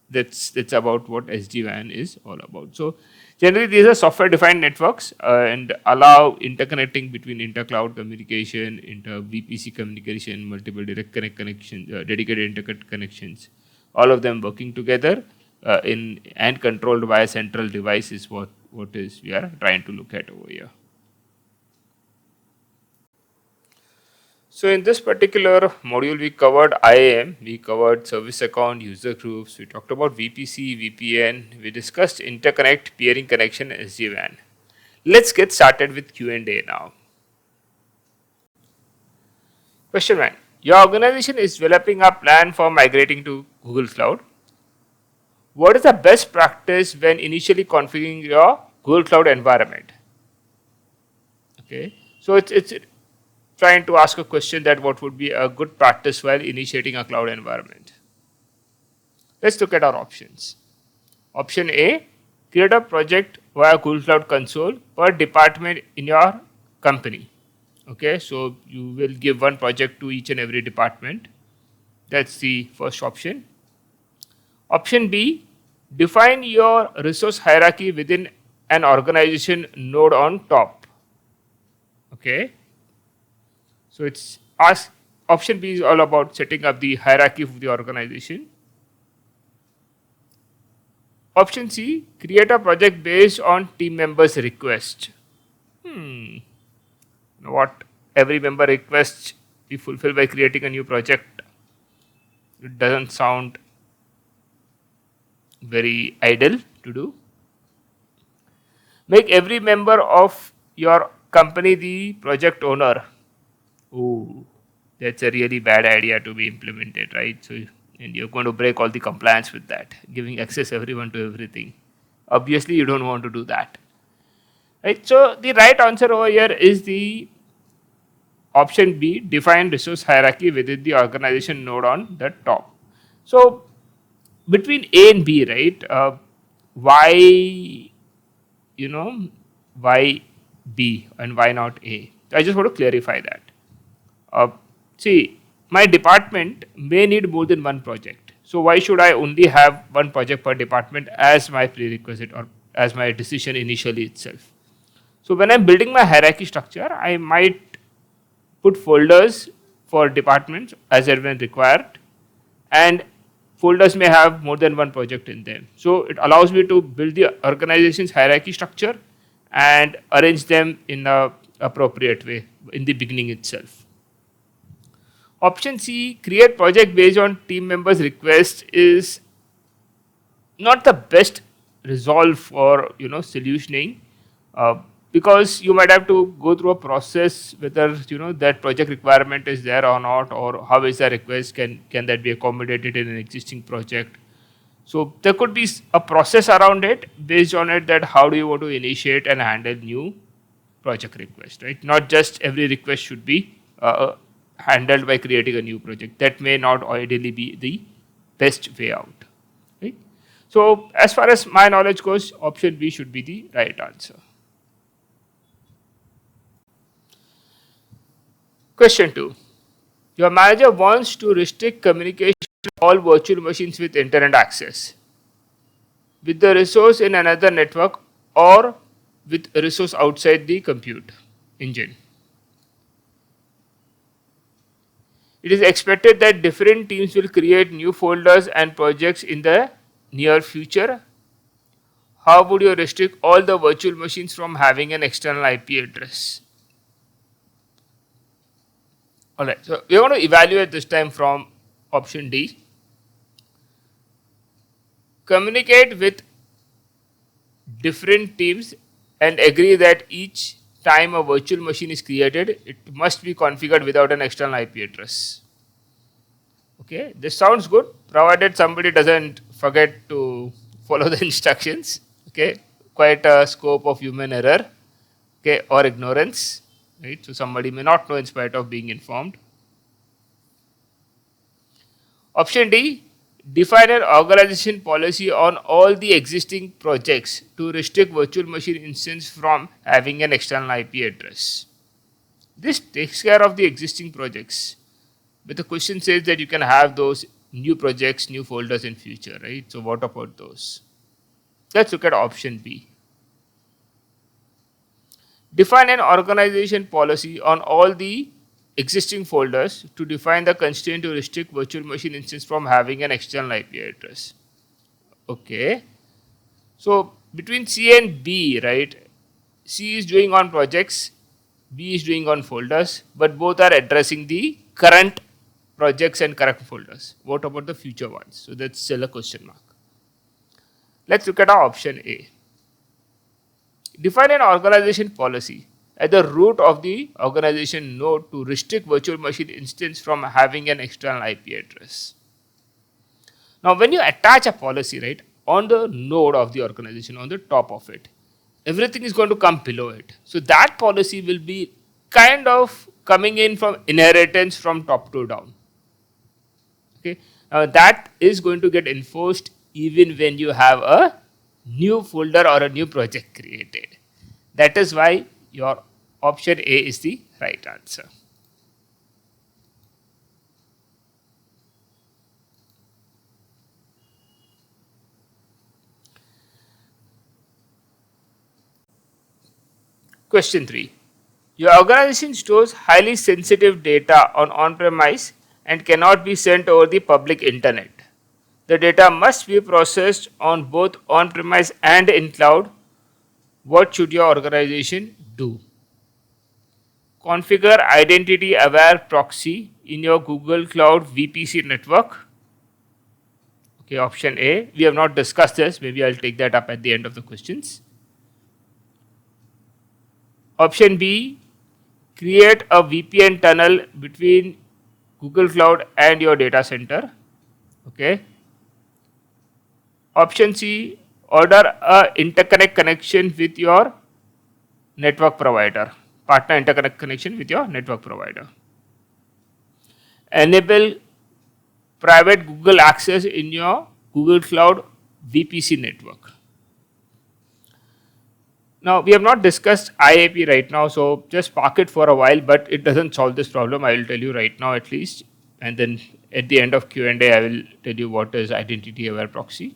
that's about what SD-WAN is all about. So generally these are software defined networks and allow interconnecting between intercloud communication, inter VPC communication, multiple direct connect connections, dedicated interconnect connections, all of them working together and controlled by a central device is what is we are trying to look at over here. So in this particular module, we covered IAM, we covered service account, user groups, we talked about VPC, VPN, we discussed interconnect, peering connection, SD-WAN. Let's get started with Q&A now. Question 1. Your organization is developing a plan for migrating to Google Cloud. What is the best practice when initially configuring your Google Cloud environment? Okay, so it's trying to ask a question that what would be a good practice while initiating a cloud environment. Let's look at our options. Option A, create a project via Google Cloud Console per department in your company. Okay, so you will give one project to each and every department. That's the first option. Option B, define your resource hierarchy within an organization node on top. Okay, so it's option B is all about setting up the hierarchy of the organization. Option C, create a project based on team members' request. What every member requests be fulfilled by creating a new project. It doesn't sound very ideal to do. Make every member of your company the project owner. Ooh, that's a really bad idea to be implemented, right? So, and you're going to break all the compliance with that, giving access everyone to everything. Obviously, you don't want to do that, right? So, the right answer over here is the option B, define resource hierarchy within the organization node on the top. So, between A and B, right? Why, you know, why B and why not A? I just want to clarify that. Uh, See, my department may need more than one project. So why should I only have one project per department as my prerequisite or as my decision initially itself? So when I'm building my hierarchy structure, I might put folders for departments as and when required, and folders may have more than one project in them. So it allows me to build the organization's hierarchy structure and arrange them in a appropriate way in the beginning itself. Option C, create project based on team members' request, is not the best resolve for solutioning, because you might have to go through a process whether that project requirement is there or not, or how is the request, can that be accommodated in an existing project. So there could be a process around it based on it, that how do you want to initiate and handle new project request, right? Not just every request should be handled by creating a new project. That may not ideally be the best way out, right? So as far as my knowledge goes, option B should be the right answer. Question 2. Your manager wants to restrict communication to all virtual machines with internet access, with the resource in another network or with a resource outside the compute engine. It is expected that different teams will create new folders and projects in the near future. How would you restrict all the virtual machines from having an external IP address? Alright, so we are going to evaluate this time from option D. Communicate with different teams and agree that each time a virtual machine is created, it must be configured without an external IP address. Okay, this sounds good, provided somebody doesn't forget to follow the instructions. Okay, quite a scope of human error, okay, or ignorance, right? So somebody may not know in spite of being informed. Option D, define an organization policy on all the existing projects to restrict virtual machine instance from having an external IP address. This takes care of the existing projects, but the question says that you can have those new projects, new folders in future, right? So what about those? Let's look at option B. Define an organization policy on all the existing folders to define the constraint to restrict virtual machine instance from having an external IP address. Okay. So between C and B, right? C is doing on projects, B is doing on folders, but both are addressing the current projects and current folders. What about the future ones? So that's still a question mark. Let's look at our option A. Define an organization policy at the root of the organization node to restrict virtual machine instance from having an external IP address. Now, when you attach a policy, right, on the node of the organization, on the top of it, everything is going to come below it. So that policy will be kind of coming in from inheritance from top to down. Okay, that is going to get enforced even when you have a new folder or a new project created. That is why your option A is the right answer. Question 3. Your organization stores highly sensitive data on-premise and cannot be sent over the public internet. The data must be processed on both on-premise and in cloud. What should your organization do? Configure identity aware proxy in your Google Cloud VPC network. Okay, option A. We have not discussed this. Maybe I'll take that up at the end of the questions. Option B, create a VPN tunnel between Google Cloud and your data center. Okay. Option C, order a interconnect connection with your network provider, partner interconnect connection with your network provider. Enable private Google access in your Google Cloud VPC network. Now, we have not discussed IAP right now, so just park it for a while, but it doesn't solve this problem. I will tell you right now at least, and then at the end of Q&A, I will tell you what is identity aware proxy.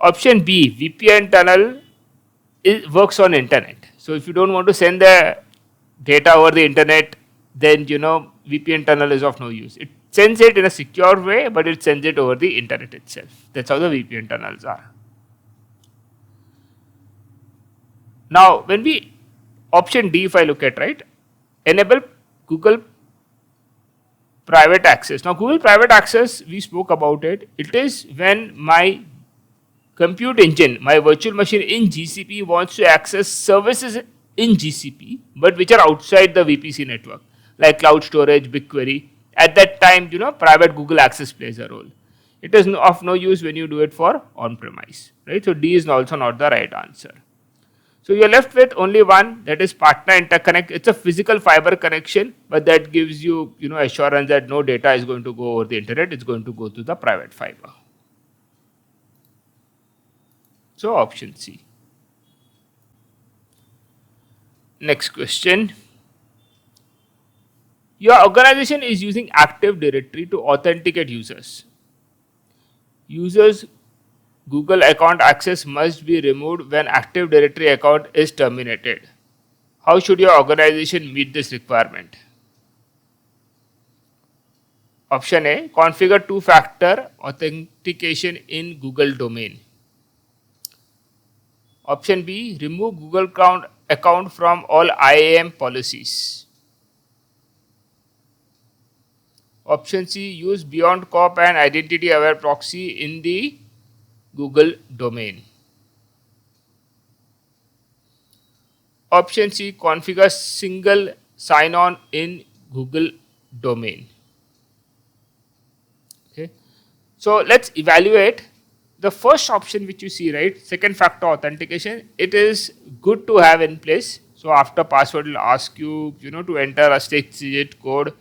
Option B, VPN tunnel works on internet. So if you don't want to send the data over the internet, then VPN tunnel is of no use. It sends it in a secure way, but it sends it over the internet itself. That's how the VPN tunnels are. Now, when we option D, if I look at, right, enable Google private access. Now, Google private access, we spoke about it. It is when my compute engine, my virtual machine in GCP wants to access services in GCP, but which are outside the VPC network, like cloud storage, BigQuery. At that time, private Google access plays a role. It is of no use when you do it for on-premise, right? So D is also not the right answer. So you're left with only one, that is partner interconnect. It's a physical fiber connection, but that gives you, assurance that no data is going to go over the internet. It's going to go to the private fiber. So option C. Next question. Your organization is using Active Directory to authenticate users. Users' Google account access must be removed when Active Directory account is terminated. How should your organization meet this requirement? Option A, configure two-factor authentication in Google domain. Option B, remove Google account from all IAM policies. Option C, use Beyond COP and identity aware proxy in the Google domain. Option C, configure single sign-on in Google domain. Okay. So let's evaluate the first option which you see, right? Second factor authentication. It is good to have in place. So after password will ask you, to enter a 6-digit code.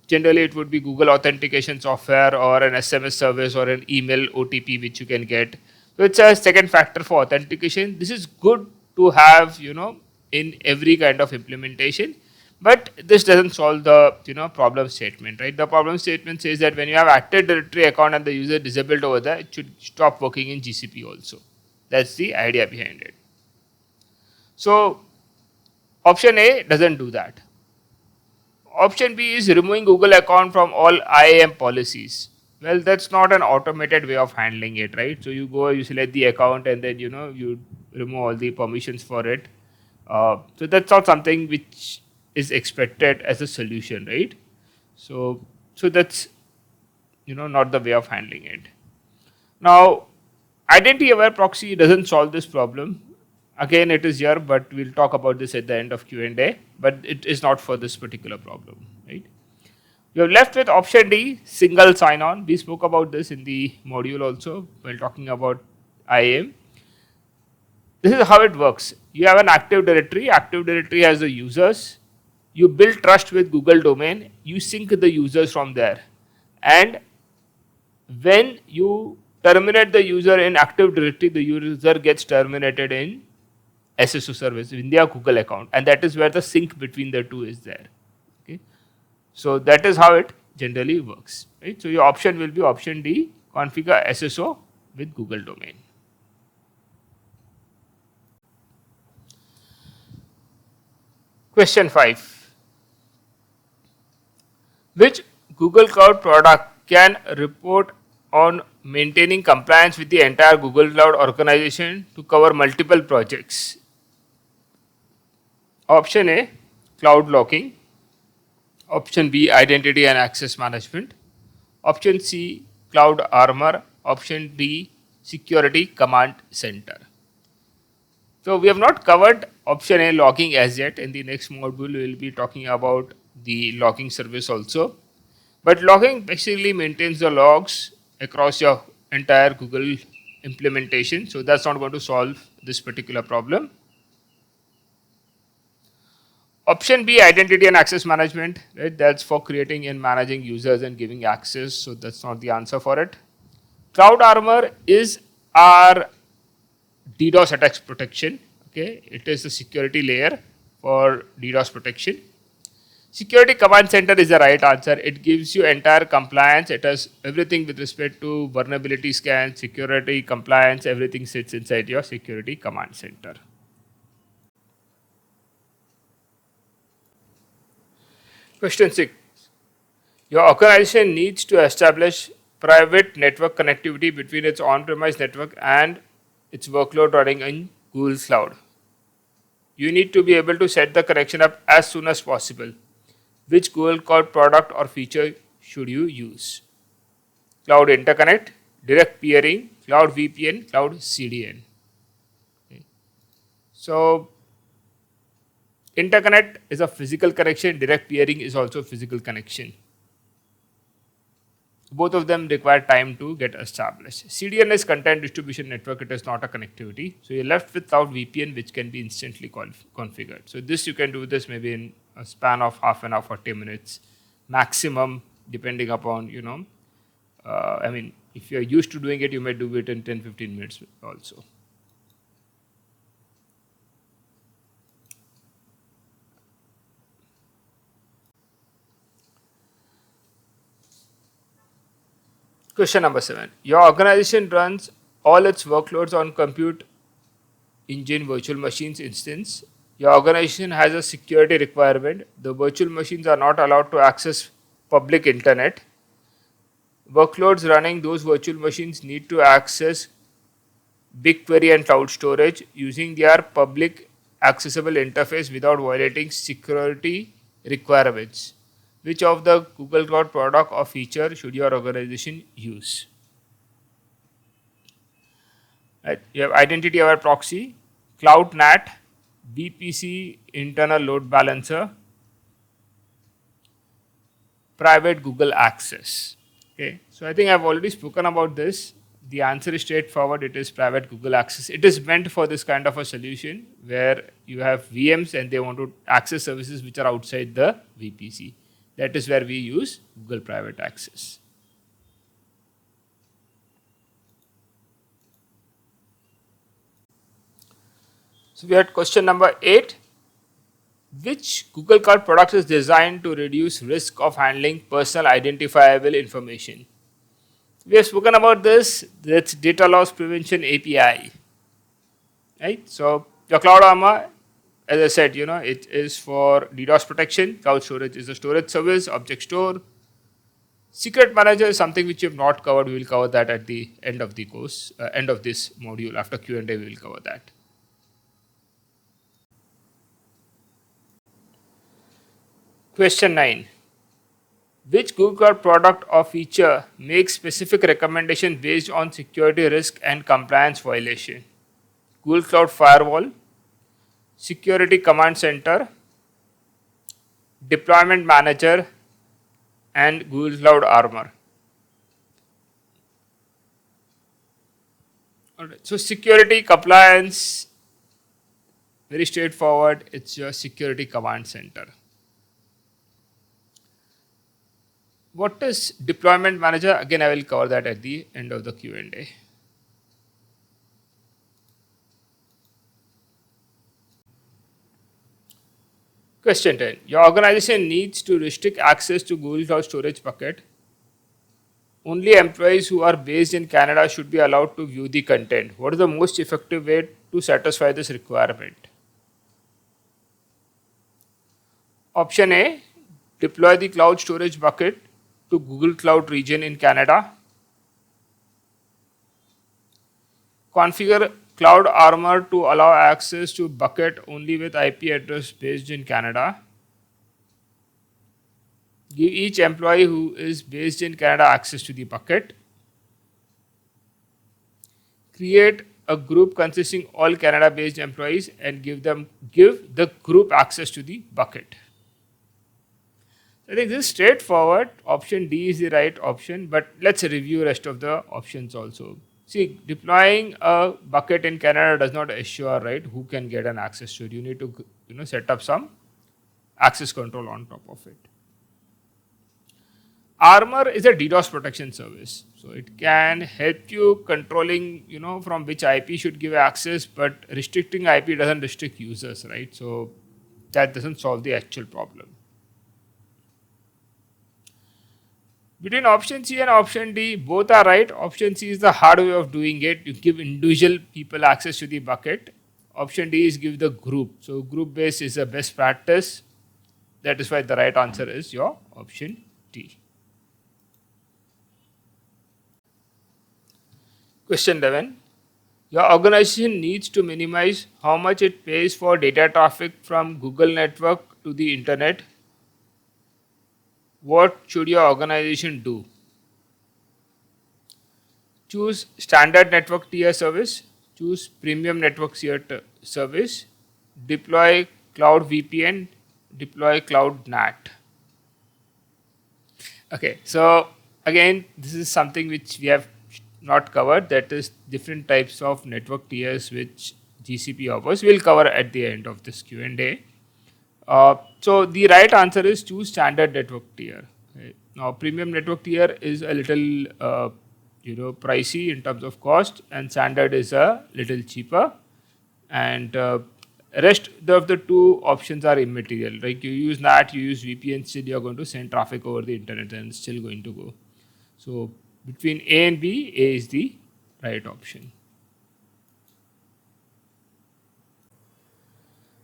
Generally, it would be Google authentication software or an SMS service or an email OTP which you can get. So it's a second factor for authentication. This is good to have, in every kind of implementation. But this doesn't solve the problem statement, right? The problem statement says that when you have Active Directory account and the user disabled over there, it should stop working in GCP also. That's the idea behind it. So option A doesn't do that. Option B is removing Google account from all IAM policies. Well, that's not an automated way of handling it, right? So you go, you select the account, and then you remove all the permissions for it. So that's not something which is expected as a solution, right? So that's not the way of handling it. Now, identity aware proxy doesn't solve this problem. Again, it is here, but we'll talk about this at the end of Q&A, but it is not for this particular problem, right? You're left with option D, single sign-on. We spoke about this in the module also while talking about IAM. This is how it works. You have an Active Directory. Active Directory has the users. You build trust with Google domain. You sync the users from there. And when you terminate the user in Active Directory, the user gets terminated in SSO service in their Google account, and that is where the sync between the two is there. Okay, so that is how it generally works, right? So your option will be option D, configure SSO with Google domain. Question 5. Which Google Cloud product can report on maintaining compliance with the entire Google Cloud organization to cover multiple projects? Option A, cloud locking. Option B, identity and access management. Option C, cloud armor. Option D, security command center. So we have not covered option A, logging, as yet. In the next module, we will be talking about the logging service also. But logging basically maintains the logs across your entire Google implementation. So that's not going to solve this particular problem. Option B, identity and access management, right? That's for creating and managing users and giving access. So that's not the answer for it. Cloud Armor is our DDoS attacks protection. Okay, it is the security layer for DDoS protection. Security Command Center is the right answer. It gives you entire compliance. It has everything with respect to vulnerability scan, security, compliance, everything sits inside your Security Command Center. Question 6. Your organization needs to establish private network connectivity between its on-premise network and its workload running in Google Cloud. You need to be able to set the connection up as soon as possible. Which Google Cloud product or feature should you use? Cloud Interconnect, Direct Peering, Cloud VPN, Cloud CDN. Okay. So, Interconnect is a physical connection, Direct Peering is also a physical connection. Both of them require time to get established. CDN is content distribution network, it is not a connectivity. So you're left with Cloud VPN, which can be instantly configured. So this you can do this maybe in a span of half an hour, 40 minutes maximum, depending upon, I mean, if you're used to doing it, you might do it in 10-15 minutes also. Question number 7. Your organization runs all its workloads on compute engine virtual machines instance. Your organization has a security requirement. The virtual machines are not allowed to access public internet. Workloads running those virtual machines need to access BigQuery and cloud storage using their public accessible interface without violating security requirements. Which of the Google Cloud product or feature should your organization use? Right. You have identity aware proxy, Cloud NAT, VPC internal load balancer, private Google access. Okay, so I think I've already spoken about this. The answer is straightforward. It is private Google access. It is meant for this kind of a solution where you have VMs and they want to access services which are outside the VPC. That is where we use Google Private Access. So we had question number 8. Which Google Cloud product is designed to reduce risk of handling personal identifiable information? We have spoken about this. That's data loss prevention API. Right? So your Cloud Armor, as I said, it is for DDoS protection. Cloud storage is a storage service, object store. Secret manager is something which you have not covered. We will cover that at the end of the course, end of this module. After Q&A, we will cover that. Question 9. Which Google Cloud product or feature makes specific recommendation based on security risk and compliance violation? Google Cloud Firewall, Security Command Center, Deployment Manager, and Google Cloud Armor. Alright, so security compliance, very straightforward. It's your Security Command Center. What is Deployment Manager? Again, I will cover that at the end of the Q&A. Question 10. Your organization needs to restrict access to Google Cloud Storage bucket. Only employees who are based in Canada should be allowed to view the content. What is the most effective way to satisfy this requirement? Option A, deploy the cloud storage bucket to Google Cloud region in Canada. Configure Cloud Armor to allow access to bucket only with IP address based in Canada. Give each employee who is based in Canada access to the bucket. Create a group consisting all Canada based employees and give the group access to the bucket. I think this is straightforward. Option D is the right option, but let's review rest of the options also. See, deploying a bucket in Canada does not assure, right, who can get an access to it. You need to, set up some access control on top of it. Armor is a DDoS protection service. So it can help you controlling, from which IP should give access, but restricting IP doesn't restrict users, right? So that doesn't solve the actual problem. Between option C and option D, both are right. Option C is the hard way of doing it. You give individual people access to the bucket. Option D is give the group. So group based is the best practice. That is why the right answer is your option D. Question 11. Your organization needs to minimize how much it pays for data traffic from Google network to the internet. What should your organization do? Choose standard network tier service, choose premium network tier service, deploy cloud VPN, deploy cloud NAT. Okay, so again, this is something which we have not covered, that is different types of network tiers which GCP offers. We'll cover at the end of this Q&A. So the right answer is choose standard network tier. Okay. Now premium network tier is a little pricey in terms of cost, and standard is a little cheaper, and rest of the two options are immaterial. Like you use NAT, you use VPN, still you're going to send traffic over the internet and it's still going to go. So between A and B, A is the right option.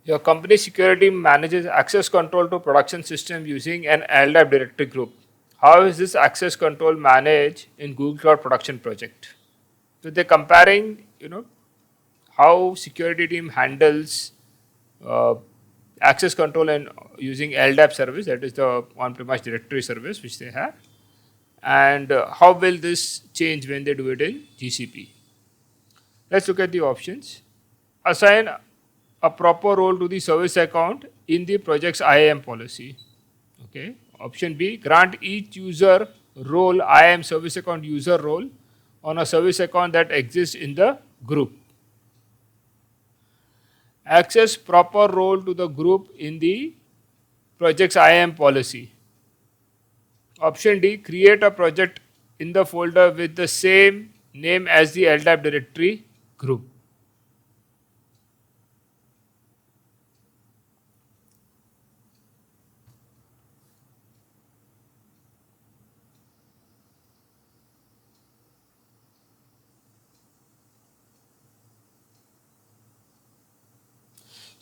Your company security manages access control to production system using an LDAP directory group. How is this access control managed in Google Cloud Production Project? So they're comparing, how security team handles access control and using LDAP service, that is the on-premise directory service which they have, and how will this change when they do it in GCP? Let's look at the options. Assign a proper role to the service account in the project's IAM policy. Okay. Option B, grant each user role IAM service account user role on a service account that exists in the group. Access proper role to the group in the project's IAM policy. Option D, create a project in the folder with the same name as the LDAP directory group.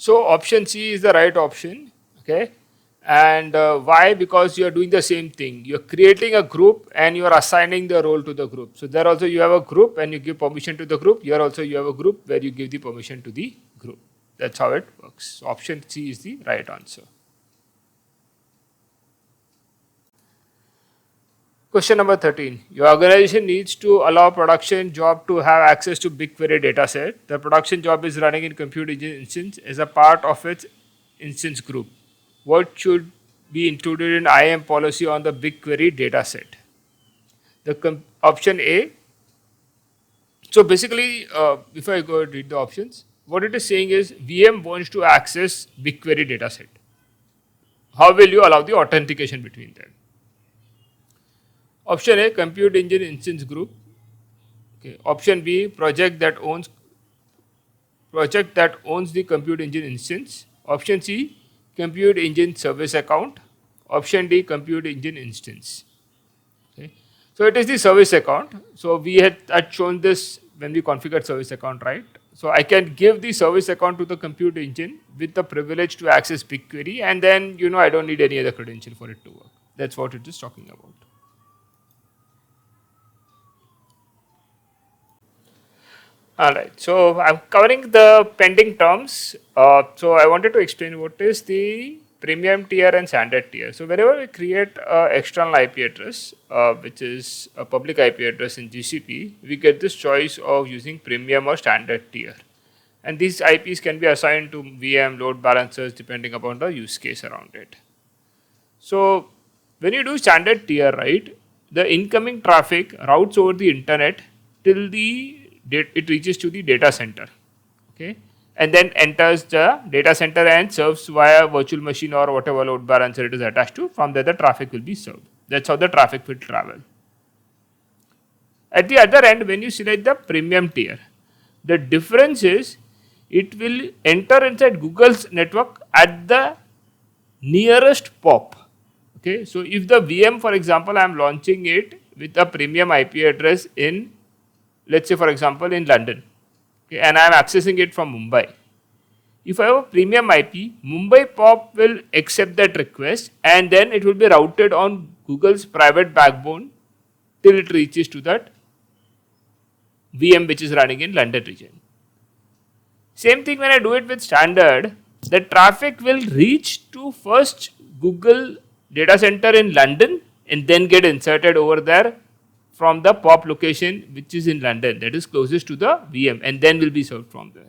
So option C is the right option, okay? And why? Because you are doing the same thing. You are creating a group and you are assigning the role to the group. So there also you have a group and you give permission to the group. Here also you have a group where you give the permission to the group. That's how it works. So option C is the right answer. Question number 13. Your organization needs to allow production job to have access to BigQuery dataset. The production job is running in Compute Engine instance as a part of its instance group. What should be included in IAM policy on the BigQuery dataset? The option A. So basically, if I go read the options, what it is saying is VM wants to access BigQuery dataset. How will you allow the authentication between them? Option A, Compute Engine instance group. Okay. Option B, project that owns the Compute Engine instance. Option C, Compute Engine service account. Option D, Compute Engine instance. Okay. So it is the service account. So we had shown this when we configured service account, right? So I can give the service account to the Compute Engine with the privilege to access BigQuery, and then I don't need any other credential for it to work. That's what it is talking about. All right, so I'm covering the pending terms. So I wanted to explain what is the premium tier and standard tier. So whenever we create an external IP address, which is a public IP address in GCP, we get this choice of using premium or standard tier. And these IPs can be assigned to VM load balancers depending upon the use case around it. So when you do standard tier, right, the incoming traffic routes over the internet till it reaches to the data center, okay, and then enters the data center and serves via virtual machine or whatever load balancer it is attached to. From there, the traffic will be served. That's how the traffic will travel. At the other end, when you select the premium tier, the difference is it will enter inside Google's network at the nearest POP. Okay, so if the VM, for example, I am launching it with a premium IP address in, let's say, for example, in London, okay, and I am accessing it from Mumbai. If I have a premium IP, Mumbai POP will accept that request and then it will be routed on Google's private backbone till it reaches to that VM which is running in London region. Same thing when I do it with standard, the traffic will reach to first Google data center in London and then get inserted over there from the POP location which is in London, that is closest to the VM, and then will be served from there.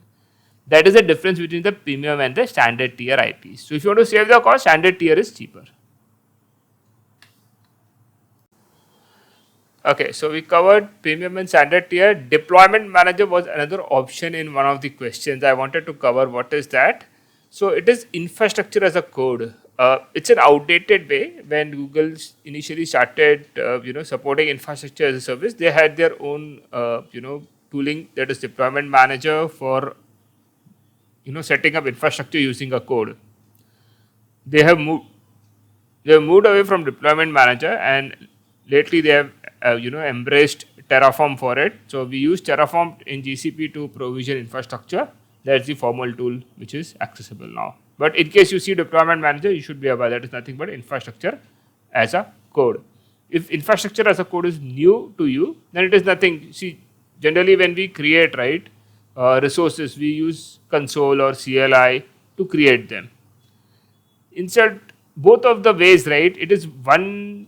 That is the difference between the premium and the standard tier IPs. So if you want to save the cost, standard tier is cheaper. Okay, so we covered premium and standard tier. Deployment manager was another option in one of the questions. I wanted to cover what is that. So it is infrastructure as a code. It's an outdated way. When Google initially started, supporting infrastructure as a service, they had their own, tooling, that is deployment manager for, setting up infrastructure using a code. They have moved away from deployment manager, and lately they have, embraced Terraform for it. So we use Terraform in GCP to provision infrastructure. That's the formal tool which is accessible now. But in case you see deployment manager, you should be aware that is nothing but infrastructure as a code. If infrastructure as a code is new to you, then it is nothing. See, generally when we create, right, resources, we use console or CLI to create them. Instead, both of the ways, right, it is one,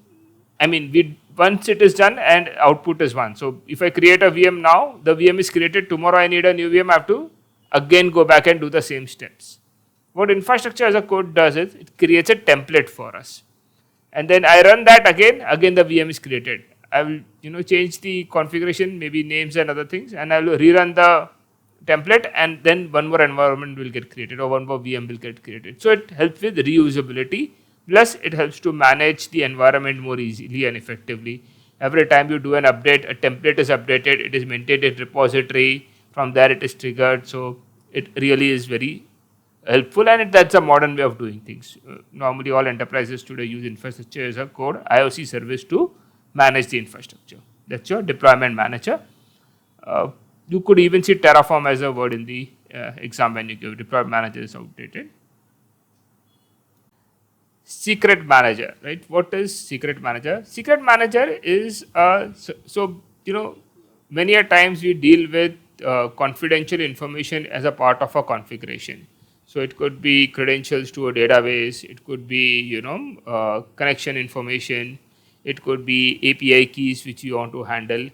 once it is done and output is one. So if I create a VM now, the VM is created, tomorrow I need a new VM, I have to again go back and do the same steps. What infrastructure as a code does is it creates a template for us. And then I run that again the VM is created. I will change the configuration, maybe names and other things, and I will rerun the template, and then one more environment will get created or one more VM will get created. So it helps with reusability, plus it helps to manage the environment more easily and effectively. Every time you do an update, a template is updated, it is maintained in repository, from there it is triggered. So it really is very helpful, and that's a modern way of doing things. Normally all enterprises today use infrastructure as a code IOC service to manage the infrastructure. That's your deployment manager. You could even see Terraform as a word in the exam when you give. Deployment manager is outdated. Secret manager, right? What is secret manager? Secret manager is many a times we deal with confidential information as a part of a configuration. So it could be credentials to a database, it could be connection information, it could be API keys which you want to handle.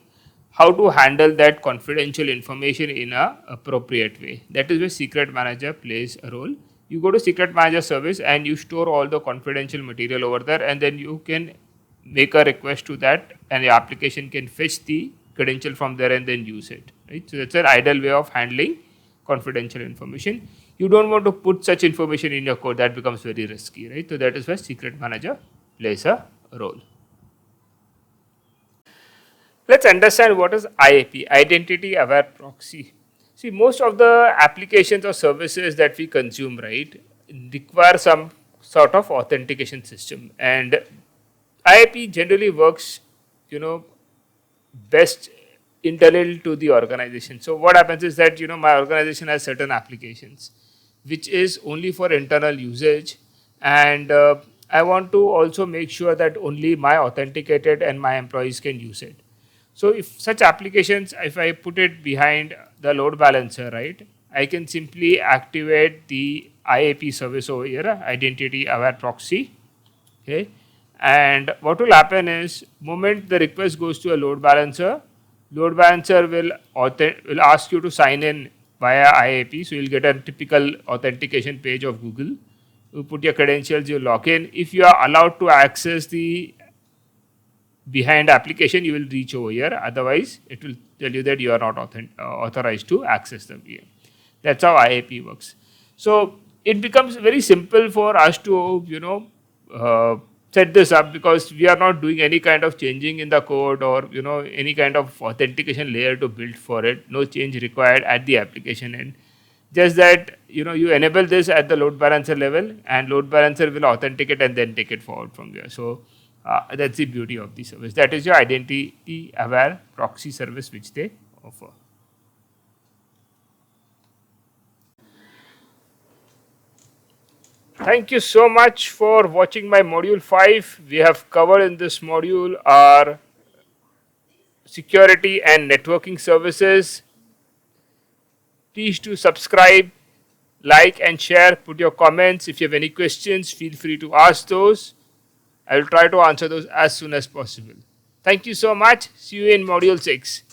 How to handle that confidential information in a appropriate way. That is where secret manager plays a role. You go to secret manager service and you store all the confidential material over there, and then you can make a request to that, and the application can fetch the credential from there and then use it. Right? So that's an ideal way of handling confidential information. You don't want to put such information in your code, that becomes very risky, right? So that is where secret manager plays a role. Let's understand what is IAP, Identity Aware Proxy. See, most of the applications or services that we consume, right, require some sort of authentication system, and IAP generally works, best internal to the organization. So what happens is that, my organization has certain applications which is only for internal usage, and I want to also make sure that only my authenticated and my employees can use it. So if such applications, if I put it behind the load balancer, right, I can simply activate the IAP service over here, identity aware proxy. Okay, and what will happen is, moment the request goes to a load balancer will ask you to sign in via IAP. So you'll get a typical authentication page of Google. You put your credentials, you log in. If you are allowed to access the behind application, you will reach over here. Otherwise, it will tell you that you are not authorized to access the VM. That's how IAP works. So it becomes very simple for us to, set this up, because we are not doing any kind of changing in the code or any kind of authentication layer to build for it. No change required at the application end. Just that you enable this at the load balancer level, and load balancer will authenticate and then take it forward from there. So that's the beauty of the service. That is your identity aware proxy service which they offer. Thank you so much for watching my module 5. We have covered in this module our security and networking services. Please do subscribe, like and share, put your comments. If you have any questions, feel free to ask those. I will try to answer those as soon as possible. Thank you so much. See you in module 6.